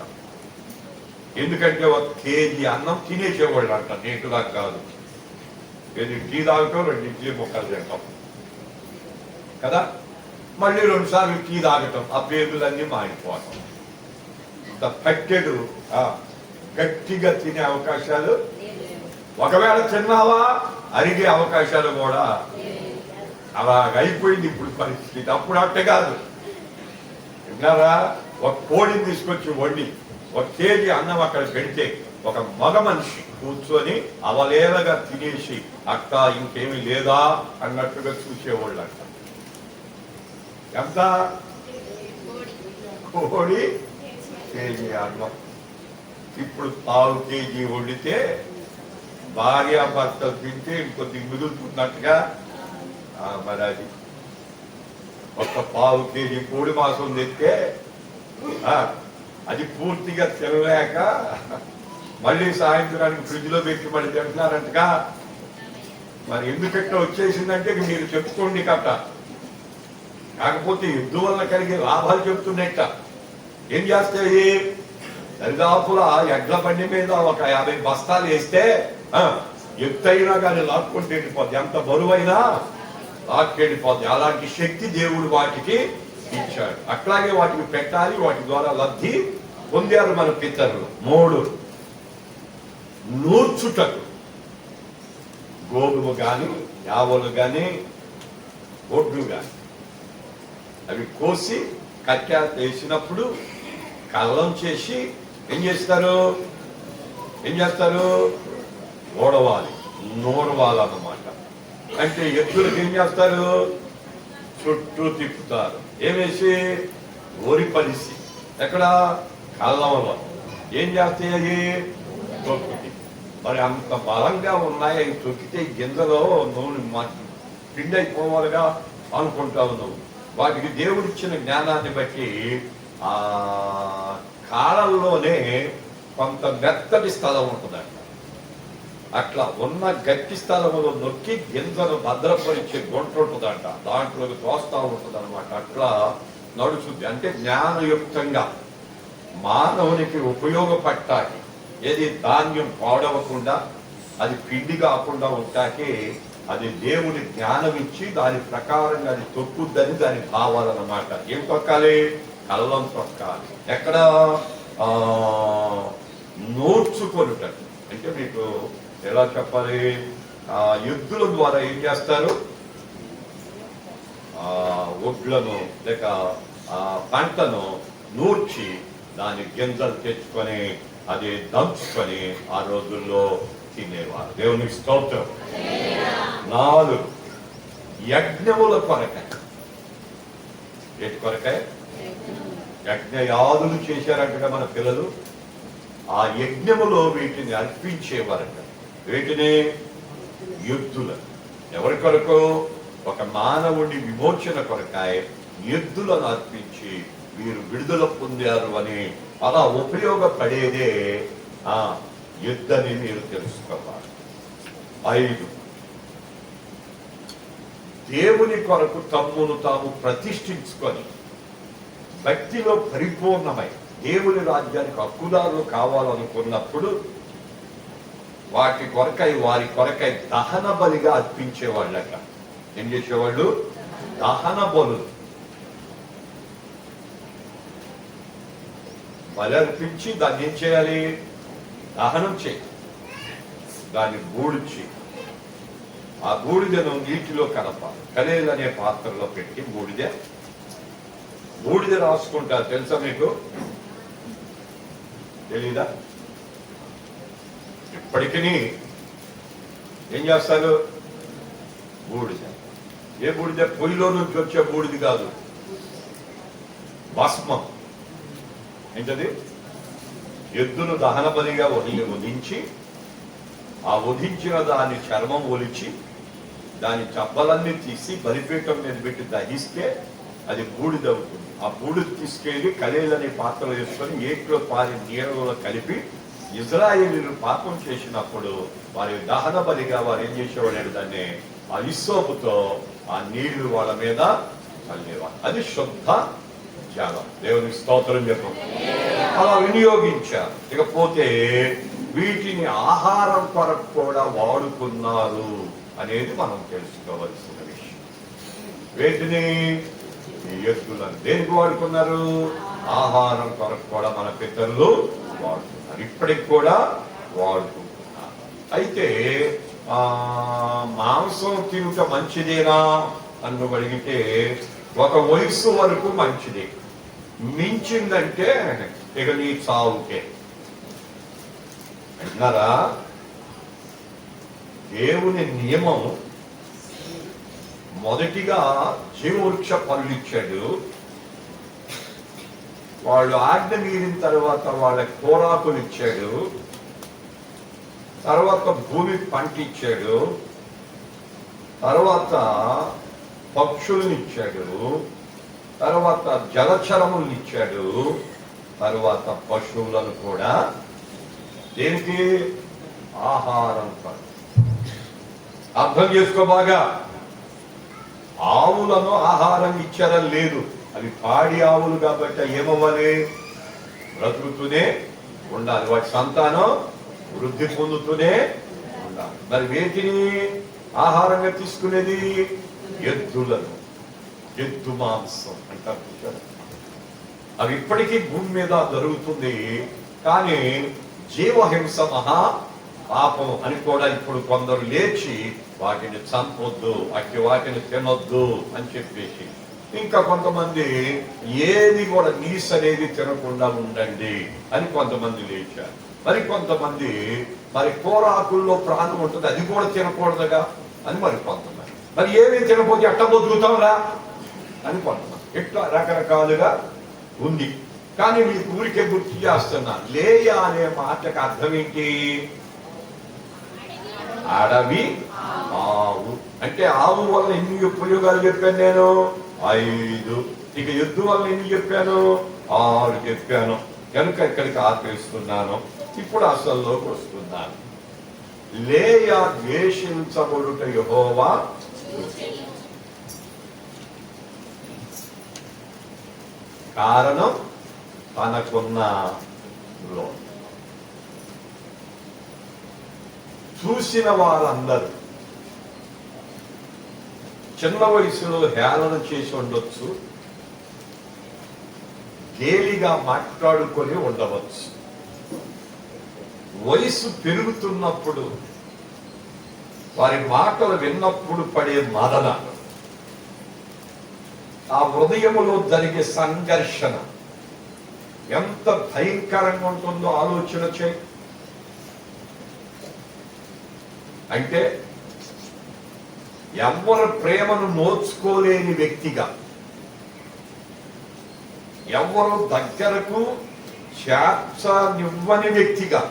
ఎందుకంటే 1 కేజీ అన్నం తినేసేవాళ్ళు అంట, నీటుగా కాదు. టీ తాగుతాం, 2 ఇడ్లీ ముక్కలు తింటాం కదా, మళ్ళీ 2 సార్లు టీ తాగటం, ఆ పేగులన్నీ మారిపోవటం. ఇంత పట్టెడు గట్టిగా తినే అవకాశాలు, ఒకవేళ తిన్నావా అరిగే అవకాశాలు కూడా అలాగైపోయింది ఇప్పుడు పరిస్థితి. అప్పుడు అట్టే కాదు. విన్నారా? 1 కోడిని తీసుకొచ్చి వండి 1 కేజీ అన్నం అక్కడ పెడితే ఒక మగ మనిషి కూర్చొని అవలేలగా తినేసి అక్క ఇంకేమీ లేదా అన్నట్టుగా చూసేవాళ్ళు అంట. ఎంత? కోడి కేజీ అన్నం. ఇప్పుడు 1/4 కేజీ వండితే భార్యాభర్తలు తింటే ఇంకొద్ది మిగులుతున్నట్టుగా. మరి అది ఒక 1/4 కేజీ కోడి మాంసం తెస్తే అది పూర్తిగా తినలేక మళ్ళీ సాయంత్రానికి ఫ్రిడ్జ్ లో పెట్టి మళ్ళీ తింటున్నారంటగా. మరి ఎందుకంటే వచ్చేసిందంటే మీరు చెప్పుకోండి కట్ట. కాకపోతే ఎద్దు వల్ల కలిగే లాభాలు చెప్తున్నట్ట. ఏం చేస్తాయి? దరిదాపులా ఎడ్ల బండి మీద ఒక 50 బస్తాలు వేస్తే ఎత్తైనా కానీ లాక్కుంటూ వెళ్ళిపోద్ది. ఎంత బరువైనా లాక్కెళ్ళిపోద్ది. అలాంటి శక్తి దేవుడు వాటికి ఇచ్చాడు. అట్లాగే వాటికి పెట్టాలి, వాటి ద్వారా లబ్ధి పొందారు మన పితరులు. 3, నూర్చుటకు. గోధుమ గాని, యావలు గాని, ఒడ్లు గాని అవి కోసి కట్టె వేసినప్పుడు కళ్ళం చేసి ఏం చేస్తారు? ఓడవాలి, నూరవాలన్నమాట. అంటే ఎద్దులకు ఏం చేస్తారు? చుట్టూ తిప్పుతారు. ఏమేసి? ఓరి పలిసి. ఎక్కడ? కళ్ళంలో. ఏం చేస్తాయి అవి? తొక్కుతి. మరి అంత బలంగా ఉన్నాయి అవి తొక్కితే గింజలో నూనె పిండి అయిపోవాలిగా అనుకుంటావు నువ్వు. వాటికి దేవుడిచ్చిన జ్ఞానాన్ని బట్టి ఆ కాళ్ళల్లోనే కొంత మెత్తటి స్థలం ఉంటుందంట. అట్లా ఉన్న గట్టి స్థలంలో నొక్కి గింజను భద్రపరిచే గుంట ఉంటుందంట, దాంట్లోకి తోస్తా ఉంటుంది అనమాట. అట్లా నడుచుద్ది. అంటే జ్ఞానయుక్తంగా మానవునికి ఉపయోగపడటానికి, ఏది ధాన్యం పాడవకుండా అది పిండి కాకుండా ఉంటాకి అది దేవుని జ్ఞానం ఇచ్చి దాని ప్రకారంగా అది తొక్కుద్దని దాని భావాలన్నమాట. ఏం తొక్కాలి? కళ్ళం తొక్కాలి. ఎక్కడ? నోడ్చుకొనుటట్టు. అంటే మీకు ఎలా చెప్పాలి? ఎద్దుల ద్వారా ఏం చేస్తారు? ఒడ్లను లేక పంటను నూర్చి దాని గింజలు తెచ్చుకొని అది దంచుకొని ఆ రోజుల్లో తినేవారు. దేవునికి స్తోత్రం. 4, యజ్ఞముల కొరకై. ఏటి కొరకై? యజ్ఞయాదులు చేశారంటగా మన పిల్లలు. ఆ యజ్ఞములో వీటిని అర్పించేవారంట. వీటిని యుద్ధుల. ఎవరి కొరకు? ఒక మానవుడి విమోచన కొరకాయ యుద్ధులను అర్పించి వీరు విడుదల పొందారు అని అలా ఉపయోగపడేదే యుద్ధని మీరు తెలుసుకోవాలి. 5, దేవుని కొరకు తమ్మును తాము ప్రతిష్ఠించుకొని భక్తిలో పరిపూర్ణమై దేవుని రాజ్యానికి హక్కుదారులు కావాలనుకున్నప్పుడు వాటి కొరకై వారి కొరకై దహన బలిగా అర్పించేవాళ్ళట. ఏం చేసేవాళ్ళు? దహన బలు. బలి అర్పించి దాన్ని ఏం చేయాలి? దహనం చేయి, దాన్ని బూడిచి ఆ బూడిదను నీటిలో కలపాలి. కలేలు అనే పాత్రలో పెట్టి బూడిద రాసుకుంటారు. తెలుసా మీకు? తెలీదా? ఇప్పటికీ ఏం చేస్తారు? బూడిద. ఏ బూడిద? పొయ్యిలో నుంచి వచ్చే బూడిది కాదు, భస్మం. ఏంటది? ఎద్దును దహన బలిగా వధించి ఆ వధించిన దాని చర్మం ఒలిచి దాని చబ్బలన్నీ తీసి బలిపీఠం మీద పెట్టి దహిస్తే అది బూడిదవుతుంది. ఆ బూడిద తీసుకెళ్లి కలేలని పాత్రలు వేసుకొని ఏట్లో పారి నీళ్ళలో కలిపి ఇజ్రాయేలీలు పాపం చేసినప్పుడు వారి దహన బలిగా వారు ఏం చేసేవాడు? దాన్ని ఆ ఇస్సోపుతో ఆ నీళ్లు వాళ్ళ మీద చల్లేవారు. అది శుద్ధ జలం. దేవునికి స్తోత్రం చెప్పం. అలా వినియోగించారు. ఇకపోతే వీటిని ఆహారం కొరకు కూడా వాడుకున్నారు అనేది మనం తెలుసుకోవలసిన విషయం. వీటిని ఎద్దులను దేనికి వాడుకున్నారు? ఆహారం కొరకు కూడా మన పితరులు వాడుకున్నారు, ఇప్పటికి కూడా వాడుకుంటున్నారు. అయితే మాంసం తినుట మంచిదేనా అని అడిగితే ఒక వయస్సు వరకు మంచిది, మించిందంటే ఇక నీ చావుకే. అంటున్నారా? దేవుని నియమం మొదటిగా జీవవృక్ష పనులు ఇచ్చాడు. వాళ్ళు ఆజ్ఞ మీరిన తర్వాత వాళ్ళకి కోరాకులు ఇచ్చాడు. తర్వాత భూమి పంట ఇచ్చాడు. తర్వాత పక్షుల్ని ఇచ్చాడు. తర్వాత జలచరములను ఇచ్చాడు. తర్వాత పశువులను కూడా. దేనికి? ఆహారం. అర్థం చేసుకో బాగా. ఆవులను ఆహారం ఇచ్చారని లేదు, అవి పాడి ఆవులు కాబట్టి ఏమవ్వాలి? బ్రతుకుతూనే ఉండాలి, వాటి సంతానం వృద్ధి పొందుతూనే ఉండాలి. మరి వేటిని ఆహారంగా తీసుకునేది? ఎద్దులను, ఎద్దు మాంసం అంటారు. అవి ఇప్పటికీ భూమి మీద జరుగుతుంది. కానీ జీవహింస మహా పాపం అని కూడా ఇప్పుడు కొందరు లేచి వాటిని చంపొద్దు, వాటిని తినొద్దు అని చెప్పేసి, ఇంకా కొంతమంది ఏది కూడా నీస్ అనేది తినకుండా ఉండండి అని కొంతమంది లేచారు. మరి కొంతమంది మరి కూరాకుల్లో ప్రాణం ఉంటుంది, అది కూడా తినకూడదుగా అని మరి కొంతమంది. మరి ఏమీ తినకపోతే ఎట్ట బతుకుతాంరా అని కొంతమంది. ఇట్లా రకరకాలుగా ఉంది. కానీ మీకు ఊరికే గుర్తు చేస్తున్నా, లేయా అనే మాటకు అర్థం ఏంటి? అడవి ఆవు. అంటే ఆవు వల్ల ఎన్ని ఉపయోగాలు చెప్పాను నేను? 5. ఇక ఎద్దు వల్ల ఎన్ని చెప్పాను? 6 చెప్పాను. కనుక ఇక్కడికి ఆపేస్తున్నాను. ఇప్పుడు అసల్లోకి వస్తున్నాను. లేయా ద్వేషించబడుట యెహోవా కారణం తనకున్న లోటు. చూసిన వారందరూ చిన్న వయసులో హేళన చేసి ఉండొచ్చు, గేలిగా మాట్లాడుకొని ఉండవచ్చు. వయసు పెరుగుతున్నప్పుడు వారి మాటలు విన్నప్పుడు పడే మదన, ఆ హృదయములో జరిగే సంఘర్షణ ఎంత భయంకరంగా ఉంటుందో ఆలోచన చేయి. అంటే ఎవరి ప్రేమను నోచుకోలేని వ్యక్తిగా, ఎవరు దగ్గరకు చేర్చనివ్వని వ్యక్తిగా,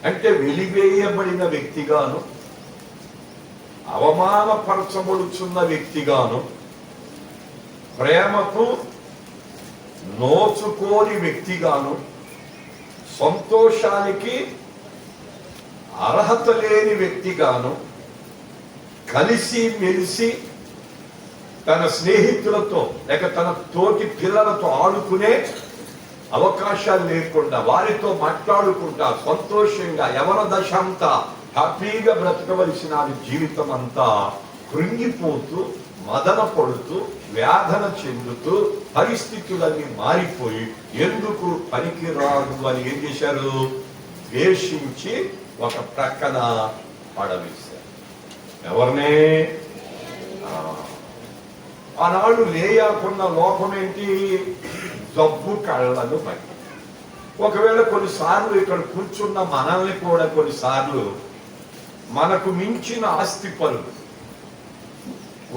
అంటే వెలివేయబడిన వ్యక్తిగాను, అవమానపరచబడుచున్న వ్యక్తిగాను, ప్రేమకు నోచుకోని వ్యక్తిగాను, సంతోషానికి అర్హత లేని వ్యక్తిగాను, కలిసి మెలిసి తన స్నేహితులతో లేక తన తోటి పిల్లలతో ఆడుకునే అవకాశాలు లేకుండా వారితో మాట్లాడుకుంటా సంతోషంగా యవన దశ అంతా హ్యాపీగా బ్రతకవలసిన జీవితం అంతా కృంగిపోతూ మదన పడుతూ వేదన చెందుతూ పరిస్థితులన్నీ మారిపోయి ఎందుకు పనికిరాదు అని ఏం చేశారు? ద్వేషించి ఒక ప్రక్కన పడవేశారు. ఎవరినే? ఆనాడు లేయాకున్న లోపం ఏంటి? జబ్బు కళ్ళను బట్టి. ఒకవేళ కొన్నిసార్లు ఇక్కడ కూర్చున్న మనల్ని కూడా కొన్నిసార్లు మనకు మించిన ఆస్తి పరులు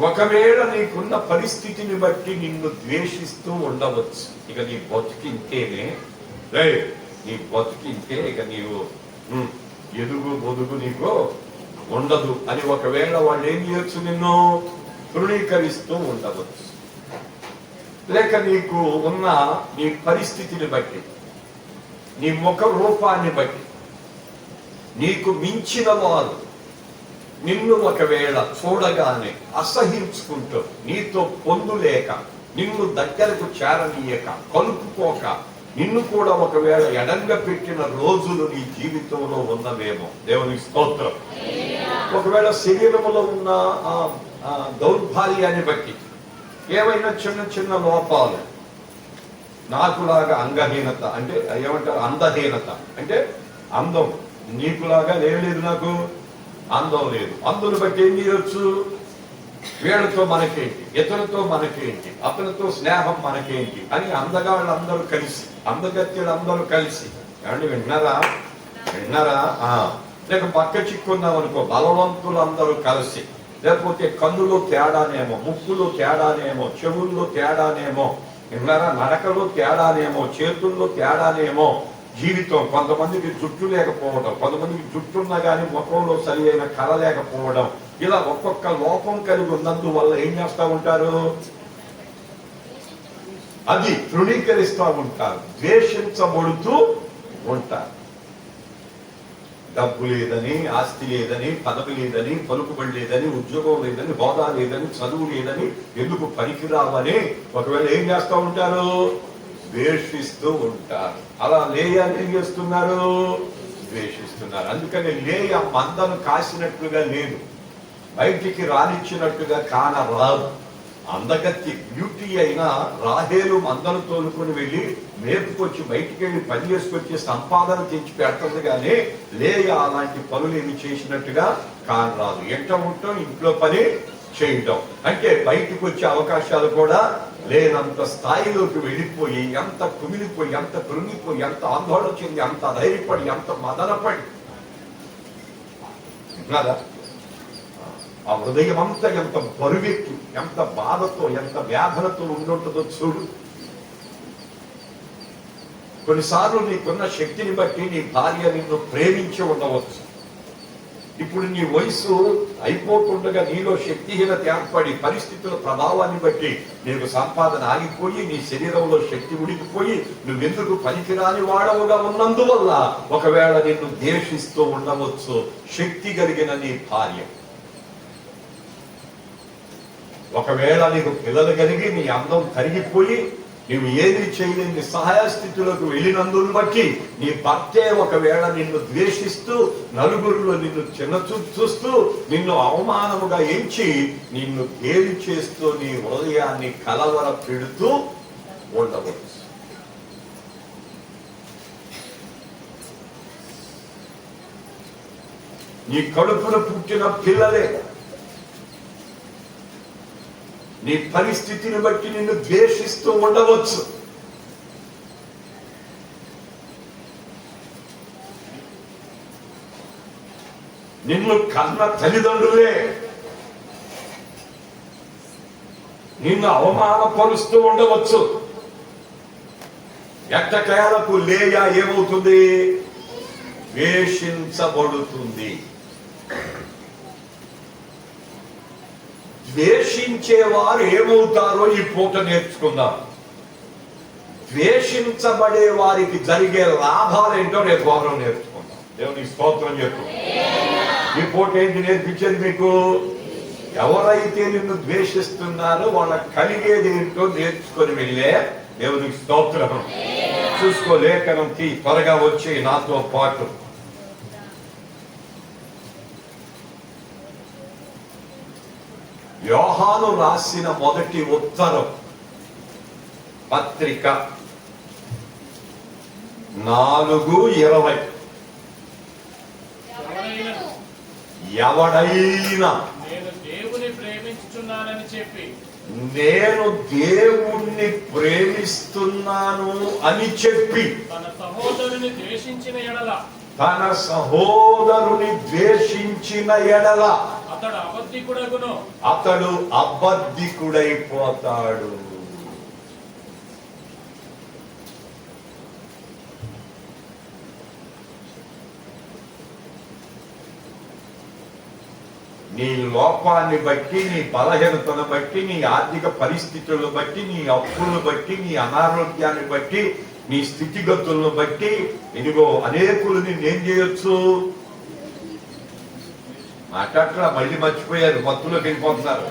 ఒకవేళ నీకున్న పరిస్థితిని బట్టి నిన్ను ద్వేషిస్తూ ఉండవచ్చు. ఇక నీ బతుకింటేనే నీ బతుకింటే ఇక నీవు ఎదుగు బొదుగు నీకు ఉండదు అని ఒకవేళ వాళ్ళు ఏం చేయొచ్చు? నిన్ను తృణీకరిస్తూ ఉండవచ్చు. లేక నీకు ఉన్న నీ పరిస్థితిని బట్టి, నీ ముఖ రూపాన్ని బట్టి నీకు మించిన వారు నిన్ను ఒకవేళ చూడగానే అసహించుకుంటూ నీతో పొందులేక నిన్ను దగ్గరకు చేరనీయక కలుపుకోక నిన్ను కూడా ఒకవేళ ఎడంగ పెట్టిన రోజులు నీ జీవితంలో ఉన్నవేమో. దేవుని స్తోత్రం. ఒకవేళ శరీరంలో ఉన్న దౌర్భాగ్యాన్ని బట్టి ఏవైనా చిన్న చిన్న లోపాలు, నాకులాగా అంగహీనత అంటే ఏమంటారు? అందహీనత అంటే అందం నీకులాగా లేదు, నాకు అందం లేదు. అందుని బట్టి ఏం చేయొచ్చు? వీళ్ళతో మనకేంటి, ఇతరులతో మనకేంటి, అతనితో స్నేహం మనకేంటి అని అందగాళ్ళందరూ కలిసి, అందగత్యులందరూ కలిసి, ఏమండి విన్నారా? లేక పక్క చిక్కున్నాం అనుకో, బలవంతులందరూ కలిసి, లేకపోతే కన్నులో తేడానేమో, ముక్కులో తేడానేమో, చెవుల్లో తేడానేమో, విన్నారా? నడకలో తేడానేమో, చేతుల్లో తేడానేమో, జీవితం. కొంతమందికి జుట్టు లేకపోవడం, కొంతమందికి జుట్టున్నా కానీ ముఖంలో సరి అయిన కళ లేకపోవడం, ఇలా ఒక్కొక్క లోపం కలిగి ఉన్నందువల్ల ఏం చేస్తూ ఉంటారు? అది తృణీకరిస్తూ ఉంటారు, ద్వేషించబడుతూ ఉంటారు. డబ్బు లేదని, ఆస్తి లేదని, పదవి లేదని, పలుకుబడి లేదని, ఉద్యోగం లేదని, హోదా లేదని, చదువు లేదని, ఎందుకు పనికిరావని ఒకవేళ ఏం చేస్తూ ఉంటారు? ద్వేషిస్తూ ఉంటారు. అలా లేయా ఏం చేస్తున్నారు? ద్వేషిస్తున్నారు. అందుకని లేయ మందను కాసినట్లుగా లేదు, బయటికి రానిచ్చినట్టుగా కానరాదు. అందగత్తి బ్యూటీ అయినా రాహేలు మందను తోలుకొని వెళ్ళి మేపుకొచ్చి బయటికి వెళ్ళి పని చేసుకొచ్చి సంపాదన తెచ్చి పెడుతుంది. కానీ లేయ అలాంటి పనులు ఏమి చేసినట్టుగా కానరాదు. ఎంట ఉండటం, ఇంట్లో పని చేయటం, అంటే బయటకు వచ్చే అవకాశాలు కూడా లేనంత స్థాయిలోకి వెళ్ళిపోయి, ఎంత కుమిలిపోయి, ఎంత కృంగిపోయి, ఎంత ఆందోళన చెంది, ఎంత ధైర్యపడి, ఎంత మదనపడి, కదా ఆ హృదయం అంతా ఎంత బరువెక్కి, ఎంత బాధతో, ఎంత వ్యాధనతో ఉండుంటుందో చూడు. కొన్నిసార్లు నీకున్న శక్తిని బట్టి నీ భార్య నిన్ను ప్రేమించి ఉండవచ్చు. ఇప్పుడు నీ వయసు అయిపోతుండగా నీలో శక్తిహీనత ఏర్పడి పరిస్థితుల ప్రభావాన్ని బట్టి నీకు సంపాదన ఆగిపోయి, నీ శరీరంలో శక్తి ఉడికిపోయి, నువ్వెందుకు పనికిరాని వాడవుగా ఉన్నందువల్ల ఒకవేళ నిన్ను ద్వేషిస్తూ ఉండవచ్చు శక్తి కలిగిన నీ భార్య. ఒకవేళ నీకు పిల్లలు కలిగి నీ అందం కరిగిపోయి నువ్వు ఏది చేయలేని సహాయ స్థితిలోకి వెళ్ళినందుని బట్టి నీ భర్తే ఒకవేళ నిన్ను ద్వేషిస్తూ, నలుగురిలో నిన్ను చూస్తూ, నిన్ను అవమానముగా ఎంచి, నిన్ను గేలి చేస్తూ, నీ హృదయాన్ని కలవర పెడుతూ ఉండవచ్చు. నీ కడుపున పుట్టిన పిల్లలే నీ పరిస్థితిని బట్టి నిన్ను ద్వేషిస్తూ ఉండవచ్చు. నిన్ను కన్న తల్లిదండ్రులే నిన్ను అవమానపరుస్తూ ఉండవచ్చు. ఎట్టకేలకు లేయా ఏమవుతుంది? ద్వేషించబడుతుంది. ద్వేషించేవారు ఏమవుతారో ఈ పూట నేర్చుకుందాం. ద్వేషించబడే వారికి జరిగే లాభాలేంటో రేపు వారం నేర్చుకుందాం. దేవునికి స్తోత్రం చెప్పు. ఈ పూట ఏంటి నేర్పించేది మీకు? ఎవరైతే నిన్ను ద్వేషిస్తున్నారో వాళ్ళకి కలిగేది ఏంటో నేర్చుకొని వెళ్ళే. దేవునికి స్తోత్రం. చూసుకో, లేఖనంకి త్వరగా వచ్చి నాతో పాటు. యోహాను రాసిన మొదటి ఉత్తరం పత్రిక 4:20. ఎవడైనా నేను దేవుని ప్రేమించుచున్నానని చెప్పి ప్రేమిస్తున్నాను అని చెప్పి తన సహోదరుని ద్వేషించిన ఎడల అతడు అబద్ధికుడైపోతాడు. నీ లోపాన్ని బట్టి, నీ బలహీనతను బట్టి, నీ ఆర్థిక పరిస్థితులను బట్టి, నీ అప్పులను బట్టి, నీ అనారోగ్యాన్ని బట్టి, నీ స్థితిగతులను బట్టి ఇదిగో అనేకులు నేనేం చేయొచ్చు? మాట్లాడరా, మళ్ళీ మర్చిపోయారు, మత్తులోకి వెళ్ళిపోతున్నారు.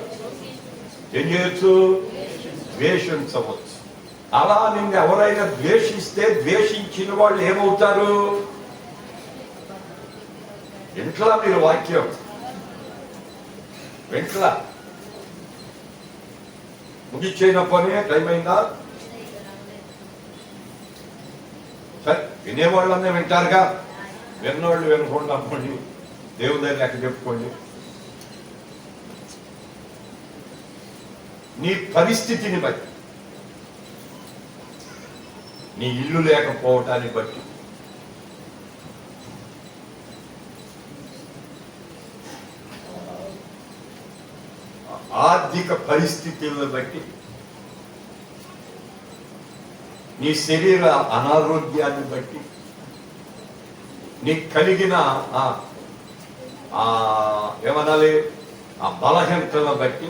ఏం చేయొచ్చు? ద్వేషించవచ్చు. అలా నిన్ను ఎవరైనా ద్వేషిస్తే ద్వేషించిన వాళ్ళు ఏమవుతారు? ఇంట్లో మీరు వాక్యం వెంట్లా ముగిచ్చేన పని టైం అయిందా? సరే, వినేవాళ్ళనే వింటారుగా. విన్నవాళ్ళు వినకుండా అమ్మండి, దేవుని దగ్గర లెక్క చెప్పుకోండి. నీ పరిస్థితిని బట్టి, నీ ఇల్లు లేకపోవటాన్ని బట్టి, ఆర్థిక పరిస్థితులను బట్టి, నీ శరీర అనారోగ్యాన్ని బట్టి, నీకు కలిగిన ఏమనాలి ఆ బలహీనతలను బట్టి,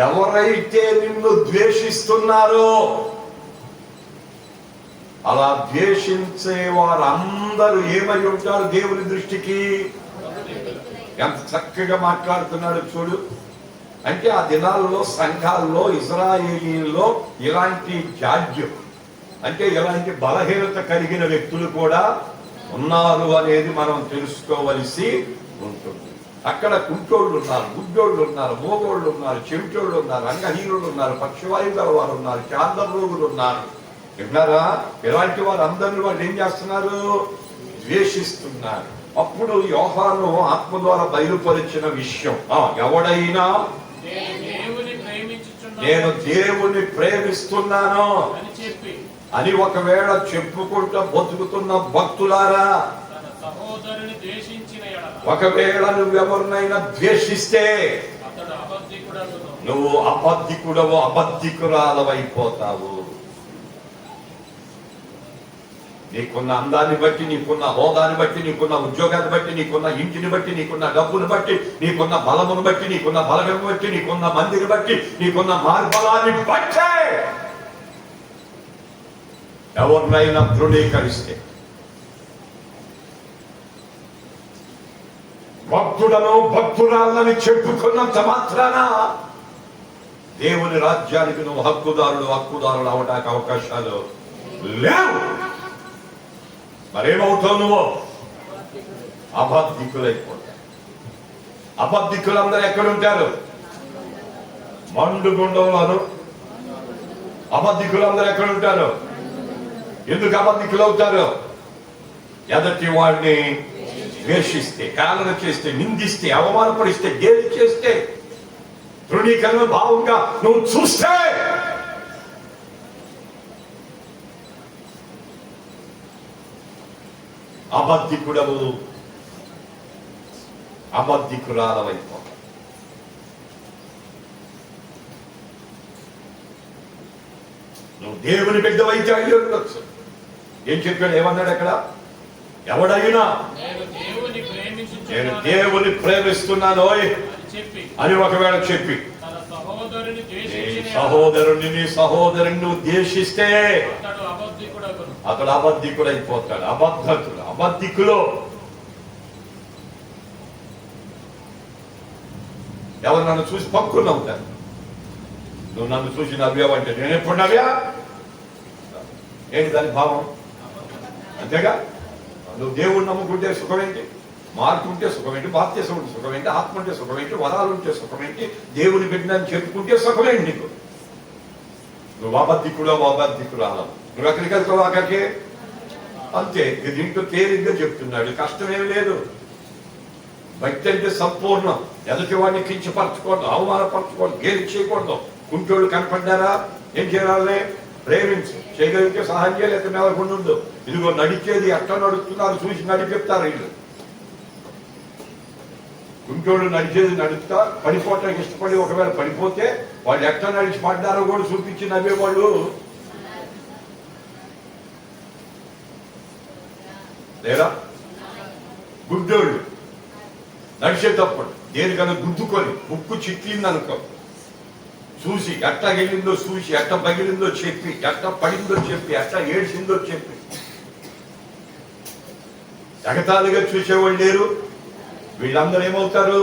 ఎవరైతే నిన్ను ద్వేషిస్తున్నారో అలా ద్వేషించే వారందరూ ఏమై ఉంటారు దేవుని దృష్టికి? ఎంత చక్కగా మాట్లాడుతున్నాడు చూడు. అంటే ఆ దినాల్లో సంఘాల్లో, ఇజ్రాయేలీల్లో ఇలాంటి జాడ్యం, అంటే ఇలాంటి బలహీనత కలిగిన వ్యక్తులు కూడా ఉన్నారు అనేది మనం తెలుసుకోవలసి ఉంటుంది. అక్కడ కుంటోళ్ళు ఉన్నారు, గుడ్డోళ్ళు ఉన్నారు, మోగోళ్ళు ఉన్నారు, చెవిటోళ్ళు ఉన్నారు, అంగహీనులు ఉన్నారు, పక్షవాయువు గల వారు ఉన్నారు, క్యాన్సర్ రోగులు ఉన్నారు. విన్నారా? ఇలాంటి వారు అందరినీ వాళ్ళు ఏం చేస్తున్నారు? ద్వేషిస్తున్నారు. అప్పుడు యోహాను ఆత్మ ద్వారా బయలుపరిచిన విషయం, ఎవడైనా నేను దేవుని ప్రేమిస్తున్నాను అని ఒకవేళ చెప్పుకుంటూ బతుకుతున్న భక్తులారా, ఒకవేళ నువ్వెవరినైనా ద్వేషిస్తే నువ్వు అబద్ధికుడవు, అబద్ధికురాలవైపోతావు. నీకున్న అందాన్ని బట్టి, నీకున్న హోదాన్ని బట్టి, నీకున్న ఉద్యోగాన్ని బట్టి, నీకున్న ఇంటిని బట్టి, నీకున్న డబ్బుని బట్టి, నీకున్న బలమును బట్టి, నీకున్న బలగం బట్టి, నీకున్న మందిని బట్టి, నీకున్న మార్బలాన్ని బట్టే ఎవరినైనా తృణీకరిస్తే, భక్తుడను భక్తురాలని చెప్పుకున్నంత మాత్రాన దేవుని రాజ్యానికి నువ్వు హక్కుదారులు అవడానికి అవకాశాలు లేవు. మరేమవుతావు? నువ్వు అబద్ధికులైపోతావు. అబద్ధికులందరూ ఎక్కడుంటారు? మండుగుండంలోను. అబద్ధికులందరూ ఎక్కడుంటారు? ఎందుకు అబద్ధికులు అవుతారు? ఎదటి వాడిని ద్వేషిస్తే, కాలన చేస్తే, నిందిస్తే, అవమానపరిస్తే, గేలి చేస్తే, తృణీకరణ భావంగా నువ్వు చూస్తే అబద్ధికుడవు, అబద్ధికురాలవైపో. నువ్వు దేవుని బిడ్డవైతే అయ్యి ఉండొచ్చు. ఏం చెప్పాడు? ఏమన్నాడు అక్కడ? ఎవడైనా నేను దేవుని ప్రేమిస్తున్నాను అని ఒకవేళ చెప్పి సహోదరుని, నీ సహోదరుని నువ్వు ద్వేషిస్తే అతడు అబద్ధికుడైపోతాడు. అబద్ధికులు ఎవరు నన్ను చూసి పక్కున అవుతారు. నువ్వు నన్ను చూసి నవ్వావంటే నేను ఎప్పుడు నవ్వా? ఏంటి దాని భావం? అంతేగా, నువ్వు దేవుడిని నమ్ముకుంటే సుఖమేంటి, మార్పు ఉంటే సుఖమేంటి, బాప్తిసం ఉంటే సుఖమేంటి, ఆత్మ ఉంటే సుఖమేంటి, వరాలు ఉంటే సుఖమేంటి, దేవుని బిడ్డని చెప్పుకుంటే సుఖమేంటి నీకు? నువ్వు అబద్ధికురాలం, నువ్వు ఎక్కడికి వెళ్తావు? అక్కడికి అంతే. దీంట్లో తేలిగ్గా చెప్తున్నాడు, కష్టమేమి లేదు. భక్తి అంటే సంపూర్ణం. ఎదుటి వాడిని కించపరచకూడదు, అవమానపరచకూడదు, గేలి చేయకూడదు. కుంటోళ్ళు కనపడ్డారా, ఏం చేయాలి? ప్రేమించు. చేయగలిగితే సహాయం చేయలేక నెలకొండు ఉండు. ఇదిగో నడిచేది ఎట్లా నడుస్తున్నారు చూసి నడిపిస్తారు వీళ్ళు. కుంటోళ్ళు నడిచేది నడుస్తా పడిపోవటానికి ఇష్టపడి ఒకవేళ పడిపోతే వాళ్ళు ఎట్లా నడిచి పడ్డారో కూడా చూపించి నవ్వేవాళ్ళు లేదా? గుడ్డోళ్ళు నడిచేటప్పుడు దేనికన్నా గుద్దుకొని ముక్కు చిట్లింది అనుకో, చూసి ఎట్లా వెళ్ళిందో చూసి, ఎట్లా పగిలిందో చెప్పి, ఎట్లా పడిందో చెప్పి, ఎట్లా ఏడ్చిందో చెప్పి ఎగతాళిగా చూసేవాళ్ళు లేరు. వీళ్ళందరూ ఏమవుతారు?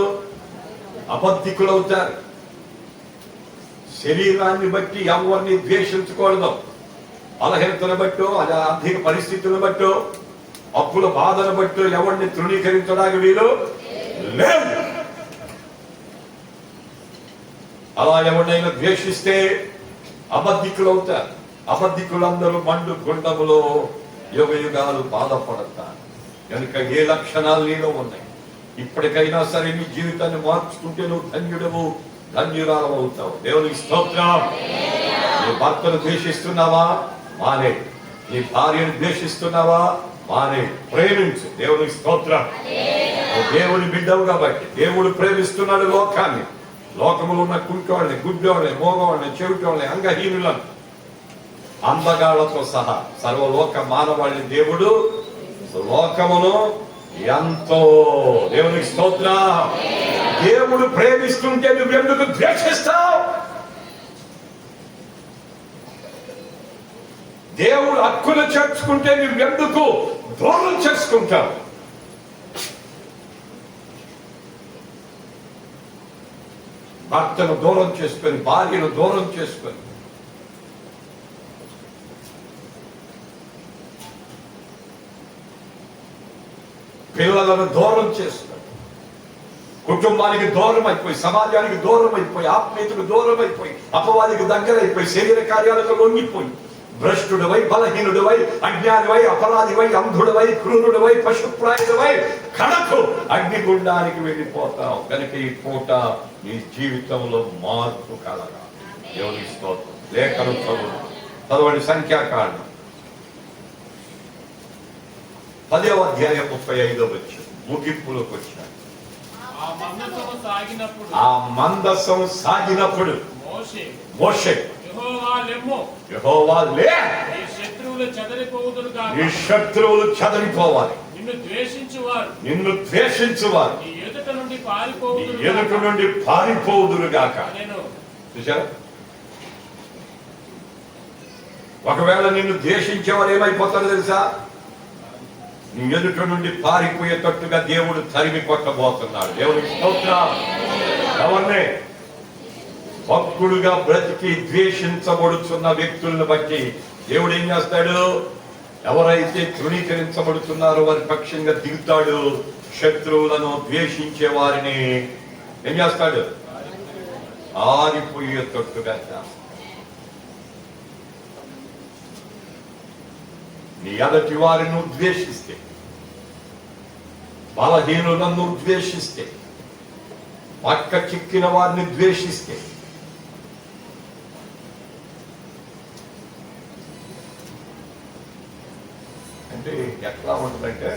అబద్ధికులు అవుతారు. శరీరాన్ని బట్టి ఎవరిని ద్వేషించకూడదు. బలహీనతను బట్టో, అది ఆర్థిక పరిస్థితులను బట్టో, అప్పుల బాధను బట్టో ఎవరిని తృణీకరించడానికి వీలు లేదు. అలా ఎవరినైనా ద్వేషిస్తే అబద్ధికులు అవుతారు. అబద్ధికులందరూ మండు గుండములో యుగ యుగాలు బాధపడతారు. కనుక ఏ లక్షణాలు నీలో ఉన్నాయి? ఇప్పటికైనా సరే నీ జీవితాన్ని మార్చుకుంటే నువ్వు ధన్యుడవు, ధన్యురాలు అవుతావు. దేవునికి స్తోత్రం. నీ భర్తను ద్వేషిస్తున్నావా? మానే. నీ భార్యను ద్వేషిస్తున్నావా? మానే. ప్రేమించు. దేవునికి స్తోత్రం. దేవుని బిడ్డవు కాబట్టి దేవుడు ప్రేమిస్తున్నాడు లోకాన్ని. లోకములు ఉన్న కుంటోళ్ళని, గుడ్డోళ్ళని, మోగవాళ్ళని, చెవిటోళ్ళని, అంగహీనులను, అందగాళ్లతో సహా సర్వలోక మానవాళ్ళని దేవుడు లోకమును ఎంతో, దేవునికి స్తోత్రం. దేవుడు ప్రేమిస్తుంటే నువ్వెందుకు ద్వేషిస్తావు? దేవుడు హక్కులు చేర్చుకుంటే నువ్వెందుకు దూరం చేసుకుంటావు? భర్తను దూరం చేసుకొని, భార్యను దూరం చేసుకొని, పిల్లలను దూరం చేసుకొని, కుటుంబానికి దూరం అయిపోయి, సమాజానికి దూరం అయిపోయి, ఆత్మీయతకు దూరం అయిపోయి, అపవాదికి దగ్గర అయిపోయి, శరీర కార్యాలకు లొంగిపోయి, భ్రష్టుడివై, బలహీనుడివై, అజ్ఞానివై, అపరాధివై, అంధుడివై, క్రూరుడివై, పశుప్రాయుడివై కడకు అగ్నిగుండానికి వెళ్ళిపోతావు. కనుక ఈ పూట నీ జీవితంలో మార్పు కలగా. దేవునికి స్తోత్రం. లేఖను చదవండి. సంఖ్యాకాండం 10వ అధ్యాయం 35వ వచనం ముగింపులోకి వచ్చాడు. ఆ మందసం సాగినప్పుడు మోషే యెహోవా లే, నీ శత్రువులు చెదరిపోవాలి, నిన్ను ద్వేషించువారు నీ ఎదుట నుండి పారిపోవుదురుగాక. చూసారా? ఒకవేళ నిన్ను ద్వేషించేవారు ఏమైపోతారో తెలుసా? నీ ఎదుట నుండి పారిపోయేటట్టుగా దేవుడు తరిమి కొట్టబోతున్నాడు. దేవునికి స్తోత్రం. ఎవరిని? భక్తుడుగా బ్రతికి ద్వేషించబడుతున్న వ్యక్తులను బట్టి దేవుడు ఏం చేస్తాడు? ఎవరైతే తృణీకరించబడుతున్నారో వారి పక్షంగా దిగుతాడు. శత్రువులను ద్వేషించే వారిని ఏం చేస్తాడు? ఆరిపోయేటట్టుగా చేస్తాడు. నీ ఎదటి వారిని ద్వేషిస్తే, బలహీనులను ద్వేషిస్తే, పక్క చిక్కిన వారిని ద్వేషిస్తే, అంటే ఎట్లా ఉంటుందంటే,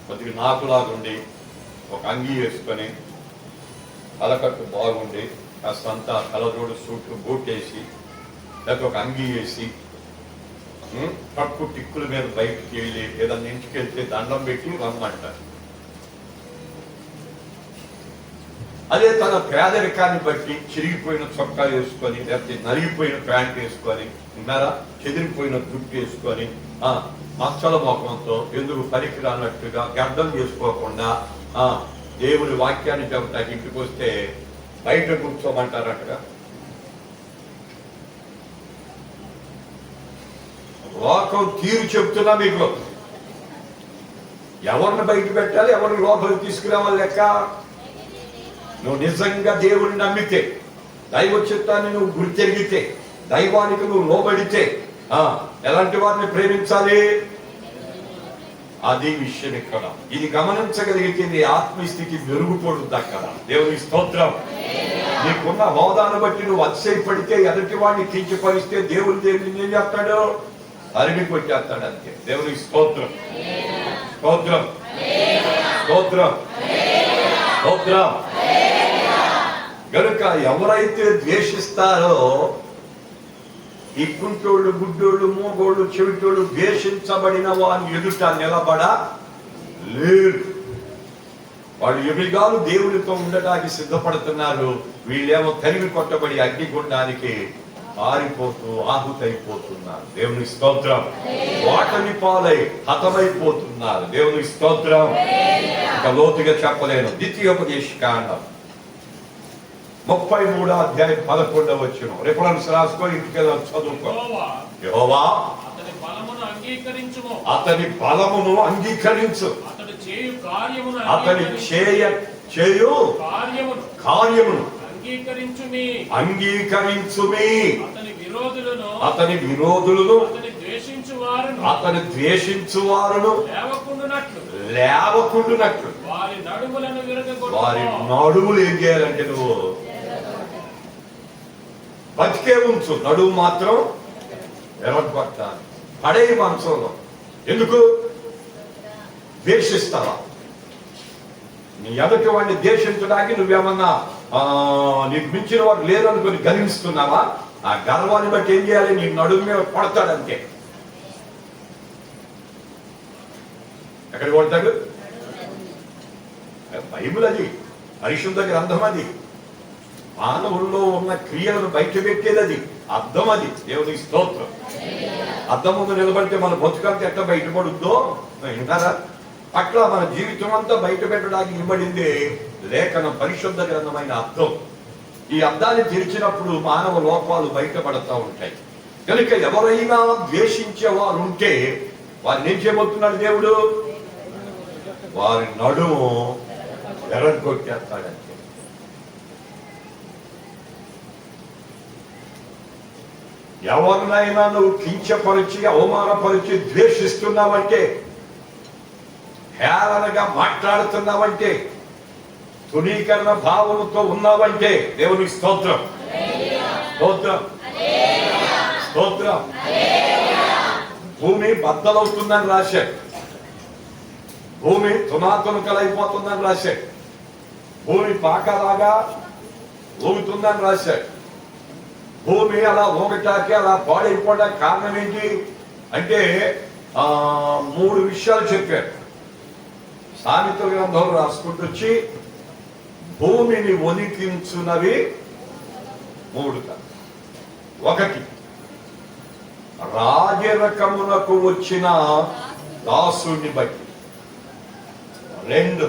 కొద్దిగా నాకులాగుండి ఒక అంగీ వేసుకొని తలకట్టు బాగుండి కాస్తంతా కలజోడు సూట్లు బూటేసి లేకపోతే ఒక అంగీ వేసి పక్కు టిక్కుల మీద బయటికి వెళ్ళి ఏదన్నా ఇంటికి వెళ్తే దండం పెట్టి రమ్మంటారు. అదే తన పేదరికాన్ని బట్టి చిరిగిపోయిన చొక్కా వేసుకొని, లేకపోతే నలిగిపోయిన ప్యాంట్ వేసుకొని, ఉన్నారా, చెదిరిపోయిన జుట్టు వేసుకొని, మచ్చల ముఖంతో ఎందుకు పనికి రానట్టుగా గడ్డం చేసుకోకుండా దేవుని వాక్యాన్ని చెబుతాకి ఇంటికి వస్తే బయట కూర్చోమంటారట్టుగా. లోకం తీరు చెప్తున్నా మీకు. ఎవరిని బయట పెట్టాలి, ఎవరిని లోపలికి తీసుకురావాలి లెక్క. నువ్వు నిజంగా దేవుడిని నమ్మితే, దైవ చిత్తాన్ని నువ్వు గుర్తెరిగితే, దైవానికి నువ్వు లోబడితే ఎలాంటి వారిని ప్రేమించాలి, అది విషయం ఇక్కడ. ఇది గమనించగలిగితే నీ ఆత్మస్థితి మెరుగుపడుతుంది అక్కడ. దేవుని స్తోత్రం. నీకున్న హోదాను బట్టి నువ్వు అతిశయపడితే, ఎదుటి వాడిని కించపరిస్తే దేవుడు దేవుడిని ఏం చేస్తాడు, అరిగి కొట్టేస్తాడు అంతే. దేవుని స్తోత్రం, స్తోత్రం, స్తోత్రం, స్తోత్రం. కనుక ఎవరైతే ద్వేషిస్తారో, ఈ కుంటోళ్ళు, గుడ్డోళ్ళు, మూగోళ్ళు, చెవిటోళ్ళు ద్వేషించబడిన వారి ఎదుట నిలబడలేరు. వాళ్ళు ఎవిగాలు దేవునితో ఉండటానికి సిద్ధపడుతున్నారు. వీళ్ళేమో తరిమి కొట్టబడి అగ్నిగుండానికి ఆరిపోతూ ఆహుతైపోతున్నారు. దేవుని స్తోత్రం. వాటని పాలై హతమైపోతున్నారు. దేవుని స్తోత్రం. ఇంకా లోతుగా చెప్పలేను. ద్వితీయోపదేశకాండం 33వ అధ్యాయం 11వ వచనం. రిఫరెన్స్ రాసుకో, ఇంటికి చదువుకో. యెహోవా అతని బలమును అంగీకరించుము, అతని బలమును అంగీకరించు, అతడు చేయు కార్యమును అతని చేయు కార్యమును అంగీకరించుమి, అంగీకరించుమి. అతని విరోధులను అతని ద్వేషించువారును లేవకుండునట్లు వారి నడుములను వారి నడుములు ఏం చేయాలంటే నువ్వు బతికే ఉంచు, నడుము మాత్రం ఎరగొట్టాలి. పడే మాంసంలో. ఎందుకు ద్వేషిస్తావా? నీ ఎదుటి వాడిని ద్వేషించడానికి నువ్వేమన్నా నీకు మించిన వాడు లేరు అనుకుని గర్విస్తున్నావా? ఆ గర్వాన్ని బట్టి ఏం చేయాలి, నీ నడుము మీద కొడతాడంతే. ఎక్కడ కొడతాడు? బైబిల్ అది, పరిశుద్ధ గ్రంథం అది. మానవుల్లో ఉన్న క్రియలను బయట పెట్టేది అది, అర్థం అది. దేవుని స్తోత్రం. అర్థం ముందు నిలబడితే మన బతుకంతా ఎట్లా బయటపడుద్దో వింటారా? అట్లా మన జీవితం అంతా బయట పెట్టడానికి ఇవ్వబడింది లేఖనం, పరిశుద్ధ గ్రంథమైన అర్థం. ఈ అర్థాన్ని తెరిచినప్పుడు మానవ లోపాలు బయటపడతా ఉంటాయి. కనుక ఎవరైనా ద్వేషించే వారు ఉంటే వారిని ఏం చేయబోతున్నాడు దేవుడు? వారి నడుము ఎర్రగొట్టేస్తాడంతే. ఎవరినైనా నువ్వు కించపరిచి, అవమానపరిచి ద్వేషిస్తున్నావంటే, హేళనగా మాట్లాడుతున్నావంటే, తునీకరణ భావముతో ఉన్నావంటే, దేవుని స్తోత్రం, స్తోత్రం, స్తోత్రం. భూమి బద్దలవుతుందని రాశాడు. భూమి తునాతునకలైపోతుందని రాశాడు. భూమి పాకలాగా ఊగుతుందని రాశాడు. భూమి అలా ఊగటానికి, అలా పాడైపోవడానికి కారణం ఏంటి అంటే 3 విషయాలు చెప్పారు. సామెతల గ్రంథంలో రాసుకుంటూ వచ్చి, భూమిని వణికించునవి 3. 1, రాజరకమునకు వచ్చిన దాసుని బట్టి. 2,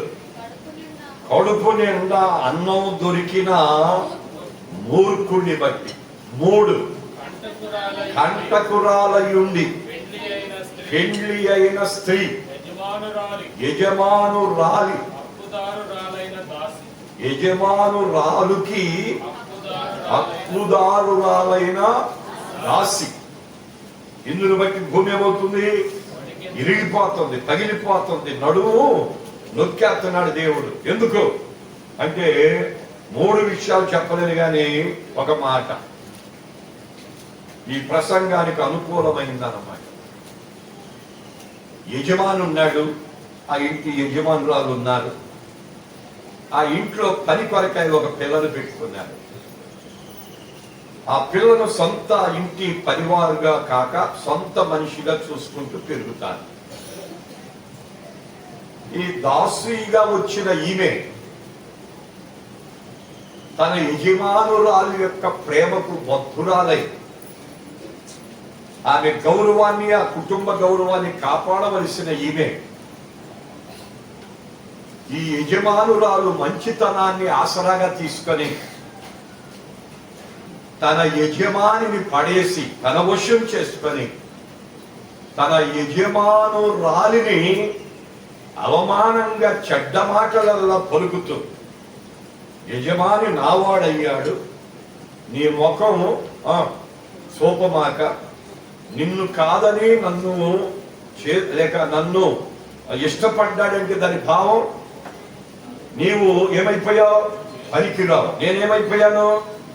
కడుపు నిండా అన్నం దొరికిన మూర్ఖుని బట్టి. 3, కంటకురాలయుండి పెండ్లి అయిన స్త్రీ, యజమానురాలుకి హక్కుదారురాలైన దాసి. ఇందును బట్టి భూమి ఏమవుతుంది? ఇరిగిపోతుంది, తగిలిపోతుంది, నడుము నొక్కేస్తున్నాడు దేవుడు. ఎందుకు అంటే 3 విషయాలు చెప్పలేదు కానీ ఒక మాట ఈ ప్రసంగానికి అనుకూలమైందన్నమాట. యజమాని ఉన్నాడు, ఆ ఇంటి యజమానురాలు ఉన్నారు. ఆ ఇంట్లో పని కొరకై ఒక పిల్లను పెట్టుకున్నారు. ఆ పిల్లను సొంత ఇంటి పరివారుగా కాక సొంత మనిషిగా చూసుకుంటూ పెరుగుతారు. ఈ దాసిగా వచ్చిన ఈమె తన యజమానురాలు యొక్క ప్రేమకు బద్ధురాలై ఆమె గౌరవాన్ని, ఆ కుటుంబ గౌరవాన్ని కాపాడవలసిన ఈమె ఈ యజమానురాలు మంచితనాన్ని ఆసరాగా తీసుకొని తన యజమానిని పడేసి తన వశం చేసుకొని తన యజమానురాలిని అవమానంగా చెడ్డ మాటలల్లా పలుకుతూ, యజమాని నావాడయ్యాడు, నీ ముఖం సోపమాక, నిన్ను కాదని లేక నన్ను ఇష్టపడ్డాడంటే దాని భావం నీవు ఏమైపోయావు? పనికిరావు. నేనేమైపోయాను?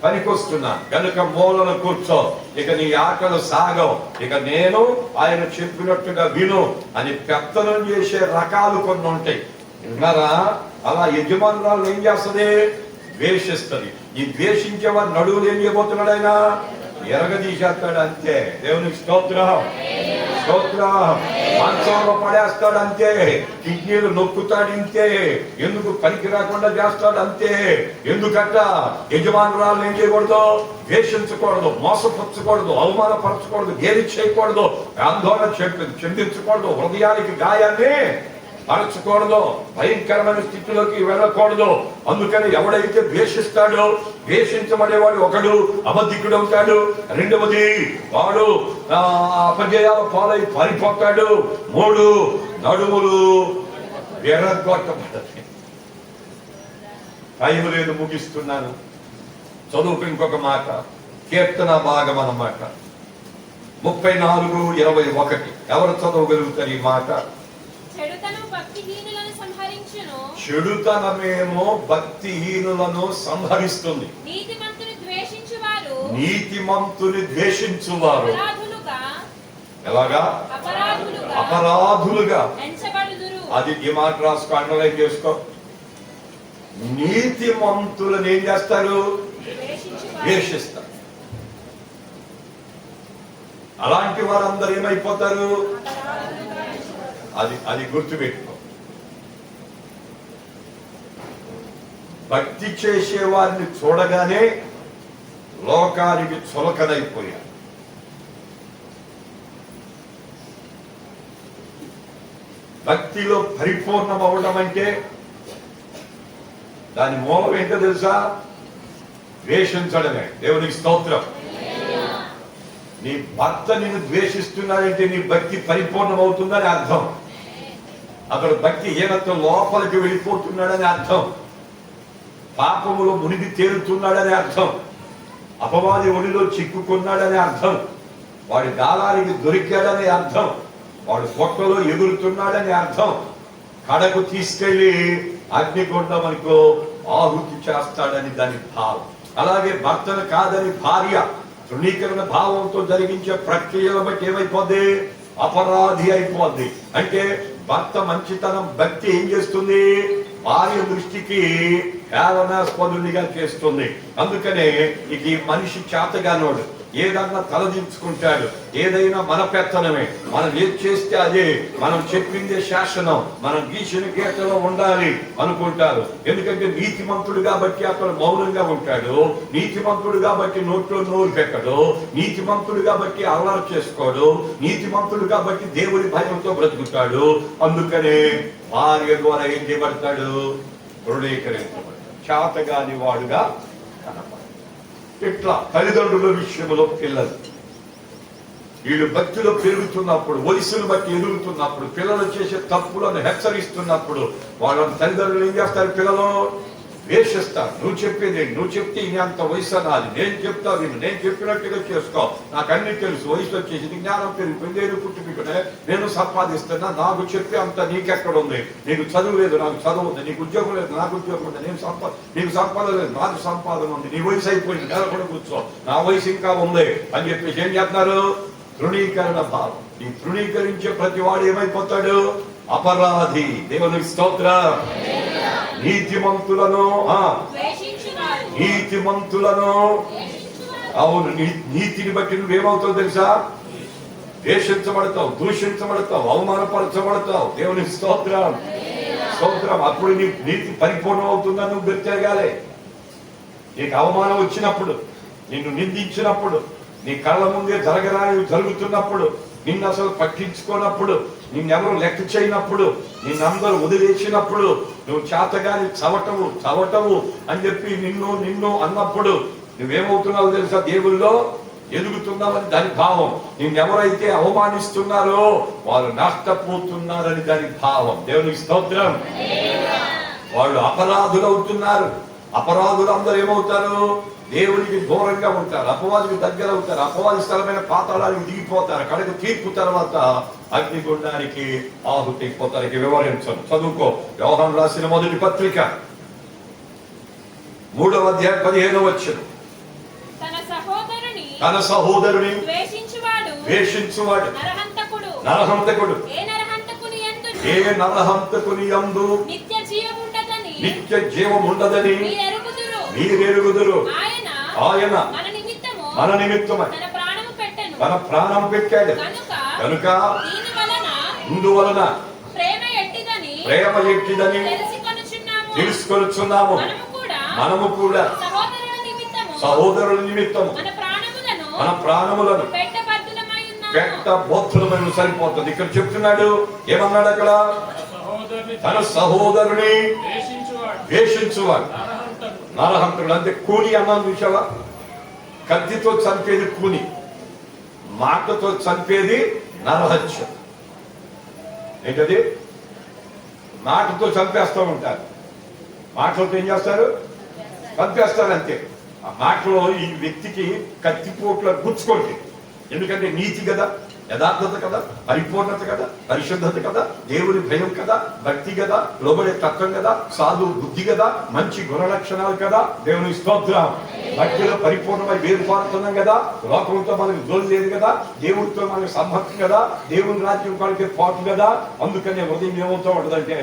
పనికొస్తున్నా కనుక మూలన కూర్చో, ఇక నీ ఆటలు సాగవు, ఇక నేను ఆయన చెప్పినట్టుగా విను అని పెత్తనం చేసే రకాలు కొన్ని ఉంటాయి. విన్నారా? అలా యజమానురాలు ఏం చేస్తుంది? ద్వేషిస్తుంది. ఈ ద్వేషించే వారు నడువులు ఏం చేయబోతున్నాడు? ఆయన ఎరగదీసేస్తాడు అంతే. దేవునికి స్తోత్రం, స్తోత్రం. మాంసంలో పడేస్తాడు అంతే. కిడ్నీలు నొక్కుతాడు అంతే. ఎందుకు? పనికి రాకుండా చేస్తాడు అంతే. ఎందుకంట యజమానురాలను ఏం చేయకూడదు? ద్వేషించకూడదు, మోసపరచకూడదు, అవమానపరచకూడదు, గేలి చేయకూడదు, ఆందోళన చెందించకూడదు, హృదయానికి గాయాన్ని పరచకూడదు, భయంకరమైన స్థితిలోకి వెళ్ళకూడదు. అందుకని ఎవడైతే ద్వేషిస్తాడో, ద్వేషించబడేవాడు ఒకడు అబద్ధికుడు అవుతాడు. రెండవది వాడు అపజయాల పాలై పారిపోతాడు. 3 నడుములు విరగొట్టబడతాయి. టైం లేదు, ముగిస్తున్నాను. చదువుకు ఇంకొక మాట, కీర్తన భాగం అన్నమాట 34:21. ఎవరు చదవగలుగుతారు ఈ మాట? చెడుతనమేమో భక్తిహీనులను సంహరిస్తుంది, నీతిమంతుని ద్వేషించువారు ఎలాగా? అపరాధులుగా. అది ఈ మాట రాసుకో, అండర్లైన్ చేసుకో. నీతిమంతులను ఏం చేస్తారు? ద్వేషిస్తారు. అలాంటి వారందరూ ఏమైపోతారు? అది గుర్తుపెట్టుకో. భక్తి చేసే వారిని చూడగానే లోకానికి చులకనైపోయారు. భక్తిలో పరిపూర్ణం అవ్వడం అంటే దాని మూలం ఏంటో తెలుసా? ద్వేషించడమే. దేవునికి స్తోత్రం. నీ భర్త నిన్ను ద్వేషిస్తున్నాడంటే నీ భక్తి పరిపూర్ణం అవుతుందని అర్థం. అతడు భక్తి హీనత లోపలికి వెళ్ళిపోతున్నాడని అర్థం. పాపములో మునిగి తేలుతున్నాడని అర్థం. అపవాది ఒడిలో చిక్కుకున్నాడని అర్థం. వాడి గాలానికి దొరికాడని అర్థం. వాడు పొట్టలో ఎగురుతున్నాడని అర్థం. కడకు తీసుకెళ్లి అగ్నిగుండం అనుకో ఆహుతి చేస్తాడని దాని భావం. అలాగే భర్తను కాదని భార్య తృణీకరణ భావంతో జరిగించే ప్రక్రియను బట్టి ఏమైపోద్ది? అపరాధి అయిపోద్ది. అంటే భర్త మంచితనం భక్తి ఏం చేస్తుంది? భార్య దృష్టికి హేళనాస్పదునిగా చేస్తుంది. అందుకనే ఇక ఈ మనిషి చేతగానోడు ఏదన్నా తలదించుకుంటాడు. ఏదైనా మన పెత్తనమే, మనం ఏది చేస్తే అదే, మనం చెప్పిందే శాసనం, మనం గీసిన గీతలో ఉండాలి అనుకుంటారు. ఎందుకంటే నీతిమంతుడు కాబట్టి అతను మౌనంగా ఉంటాడు, నీతిమంతుడు కాబట్టి నోట్లో నోరు పెట్టడు, నీతిమంతుడు కాబట్టి అల్లరి చేసుకోడు, నీతిమంతుడు కాబట్టి దేవుడి భయంతో బ్రతుకుతాడు. అందుకనే భార్య ద్వారా ఏం చేయబడతాడు? తృణీకరించబడతాడు, చేతగాని వాడుగా కనపడతాడు. ఇట్లా తల్లిదండ్రుల విషయంలో పిల్లలు వీళ్ళు భక్తిలో పెరుగుతున్నప్పుడు, వయసును బట్టి ఎదుగుతున్నప్పుడు, పిల్లలు చేసే తప్పులను హెచ్చరిస్తున్నప్పుడు వాళ్ళ తల్లిదండ్రులు ఏం చేస్తారు? పిల్లలు ద్వేషిస్తారు. నువ్వు చెప్పేది, నువ్వు చెప్తే ఇది అంత వయసు నాది, నేను చెప్తా విను, నేను చెప్పినట్టుగా చేసుకో, నాకు అన్ని తెలుసు, వయసు వచ్చేసి జ్ఞానం పెరిగిపోయింది, నేను పుట్టుకుంటే నేను సంపాదిస్తున్నా, నాకు చెప్పే అంత నీకెక్కడ ఉంది? నీకు చదువు లేదు, నాకు చదువు ఉంది, నీకు ఉద్యోగం లేదు, నాకు ఉద్యోగం ఉంది, నీకు సంపాదన లేదు, నాకు సంపాదన ఉంది, నీ వయసు అయిపోయింది, నెల కూడా కూర్చో, నా వయసు ఇంకా ఉంది అని చెప్పేసి ఏం చేస్తున్నారు? తృణీకరణ భావం. ఈ తృణీకరించే ప్రతి వాడు ఏమైపోతాడు? అపరాధి. దేవునికి స్తోత్రం. నీతిమంతులను అవును, నీతిని బట్టి నువ్వేమవుతావు తెలుసా? ద్వేషించబడతావు, దూషించబడతావు, అవమానపరచబడతావు. దేవునికి స్తోత్రం, స్తోత్రం. అప్పుడు నీ నీతి పరిపూర్ణం అవుతుందని నువ్వు గుర్తెరగాలి. నీకు అవమానం వచ్చినప్పుడు, నిన్ను నిందించినప్పుడు, నీ కళ్ళ ముందే జరగరాని జరుగుతున్నప్పుడు, నిన్ను అసలు పట్టించుకోనప్పుడు, నిన్నెవరు లెక్క చేయనప్పుడు, నిన్నందరూ వదిలేసినప్పుడు, నువ్వు చేతగాని చవటవు అని చెప్పి నిన్ను అన్నప్పుడు నువ్వేమవుతున్నావు తెలుసా? దేవుల్లో ఎదుగుతున్నామని దాని భావం. నిన్నెవరైతే అవమానిస్తున్నారో వారు నష్టపోతున్నారని దాని భావం. దేవునికి స్తోత్రం. వాళ్ళు అపరాధులు అవుతున్నారు. అపరాధులు అందరూ ఏమవుతారు? దేవునికి దూరంగా ఉంటారు, అపవాదికి దగ్గర అవుతారు, అపవాది స్థలమైన పాతాళానికి దిగిపోతారు. కనుక తీర్పు తర్వాత అగ్నిగుండానికి ఆహుతైపోతారు. వివరించను, చదువుకో. యోహాను రాసిన మొదటి పత్రిక 3వ అధ్యాయం 15వ వచనం. తన సహోదరుని ద్వేషించువాడు నరహంతకుడు. ఏ నరహంతకుని యందు నిత్య జీవముండదని మీరెరుగుదురు. ఆయన మన నిమిత్తమై తన ప్రాణం పెట్టాడు. కనుక ఇందువలన ప్రేమ ఎట్టిదని తెలుసుకొనుచున్నాము. మనము కూడా సహోదరుల నిమిత్తము మన ప్రాణములను పెట్టబోతులమని సరిపోతుంది. ఇక్కడ చెప్తున్నాడు, ఏమన్నాడు అక్కడ? తన సహోదరుని ద్వేషించువాడు నరహంతుడు. అంటే కూని అన్నాను చూసావా? కత్తితో చంపేది కూని, మాటతో చంపేది నరహత్య. ఏంటది? మాటతో చంపేస్తూ ఉంటారు. మాటలతో ఏం చేస్తారు? చంపేస్తారు అంతే. ఆ మాటలో ఈ వ్యక్తికి కత్తిపోట్ల గుచ్చుకోండి. ఎందుకంటే నీతి కదా, యథార్థత కదా, పరిపూర్ణత కదా, పరిశుద్ధత కదా, దేవుని భయం కదా, భక్తి కదా, లోబడే తత్వం కదా, సాధు బుద్ధి కదా, మంచి గుణ లక్షణాలు కదా. దేవుని స్తోత్రం. భక్తిలో పరిపూర్ణమై వేరుపారుతున్నాం కదా, లోకంతో మనకు జోలు లేదు కదా, దేవుడితో మనకు సంబంధం కదా, దేవుని రాజ్యం కొడికే పాటు కదా. అందుకనే ఉదయం ఏమవుతూ ఉంటుందంటే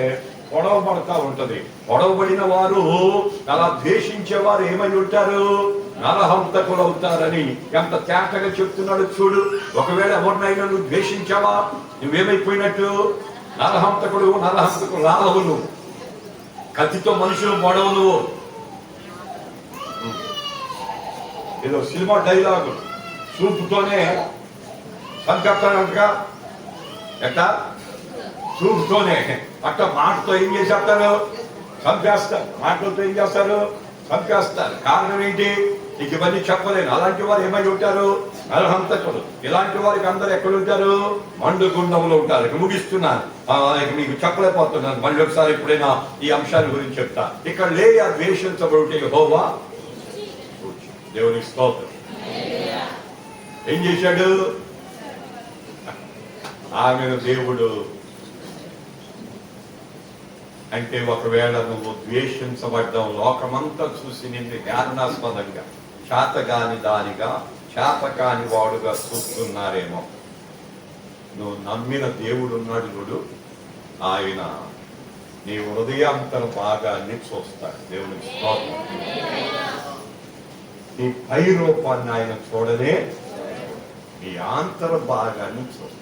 పొడవ పడతా ఉంటది. పొడవబడిన వారు, అలా ద్వేషించేవారు ఏమై ఉంటారు? నరహంతకులు అవుతారని ఎంత తేటగా చెప్తున్నాడు చూడు. ఒకవేళ ఎవరినైనా నువ్వు ద్వేషించావా, నువ్వేమైపోయినట్టు? నరహంతకుడు. నరహంతకుడు రావు నువ్వు. కత్తితో మనుషులు పొడవు నువ్వు. ఏదో సినిమా డైలాగు, చూపుతోనే చంపేస్తానంటగా. ఎట్టా? చూపుతోనే. అట్లా మాటతో ఏం చేసేస్తారు? చంపేస్తారు. మాటలతో ఏం చేస్తారు? చంపేస్తారు. కారణం ఏంటి? నీకు ఇవన్నీ చెప్పలేను. అలాంటి వారు ఏమై ఉంటారు? నరహంతకులు. ఇలాంటి వారికి అందరు ఎక్కడ ఉంటారు? మండుగుండంలో ఉంటారు. ఇక ముగిస్తున్నాను, ఇక మీకు చెప్పలేకపోతున్నాను. మళ్ళీ ఒకసారి ఎప్పుడైనా ఈ అంశాల గురించి చెప్తా. ఇక్కడ లేయా ద్వేషించబడుటే యెహోవా. దేవునికి స్తోత్రం. ఏం చేశాడు? ఆమెను దేవుడు అంటే, ఒకవేళ నువ్వు ద్వేషించబడ్డం లోకమంతా చూసి నిన్ను జ్ఞానాస్పదంగా, చేతగాని దానిగా, చేతకాని వాడుగా చూస్తున్నారేమో. నువ్వు నమ్మిన దేవుడు ఉన్నాడు చూడు, ఆయన నీ హృదయాంతర భాగాన్ని చూస్తాడు. దేవునికి స్తోత్రం. నీ పై రూపాన్ని ఆయన చూడనే, నీ ఆంతర భాగాన్ని చూస్తాడు.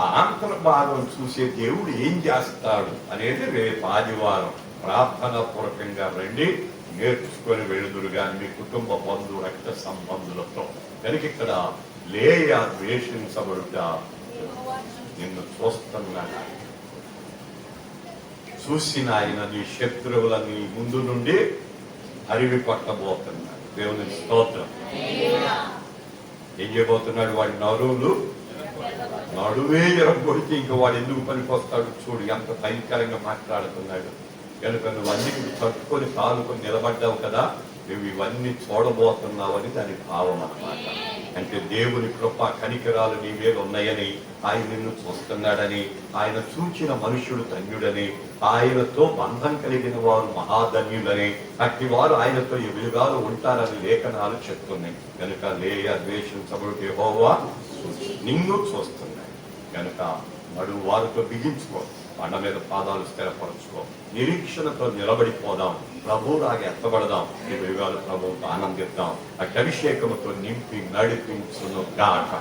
ఆ ఆంతర భాగం చూసే దేవుడు ఏం చేస్తాడు అనేది రేపు ఆదివారం ప్రార్థన పూర్వకంగా రండి, నేర్చుకొని వెళుదురు గాని మీ కుటుంబ బంధు రక్త సంబంధులతో. కనుక ఇక్కడ లేయా ద్వేషించబడుట నిన్ను చూస్తున్నాడు. చూసిన ఆయన నీ శత్రువులని ముందు నుండి అరివి పట్టబోతున్నాడు. దేవుని స్తోత్రం. ఏం చేయబోతున్నాడు? వాడి నడువే ఎరగొడితే ఇంకా వాడు ఎందుకు పనికొస్తాడు? చూడు ఎంత భయంకరంగా మాట్లాడుతున్నాడు. కనుక నువ్వు అన్నిటిని తట్టుకొని తాలుకొని నిలబడ్డావు కదా, నువ్వు ఇవన్నీ చూడబోతున్నావని దాని భావం అన్నమాట. అంటే దేవుని కృప కనికరాలు నీ మీద ఉన్నాయని, ఆయన నిన్ను చూస్తున్నాడని, ఆయన చూచిన మనుషుడు ధన్యుడని, ఆయనతో బంధం కలిగిన వారు మహాధన్యులని, అట్టి వారు ఆయనతో ఎదురుగాలు ఉంటారని లేఖనాలు చెప్తున్నాయి. కనుక లేయా ద్వేషించబడుట యెహోవా నిన్ను చూస్తున్నాడు. కనుక నడువు వారితో బిగించుకో, బండ మీద పాదాలు స్థిరపరచుకో, నిరీక్షణతో నిలబడిపోదాం, ప్రభు రాగా ఎత్తబడదాం. ఈ యుగాలు ప్రభువుతో ఆనందిద్దాం. అభిషేకముతో నింపి నడిపించును గాక.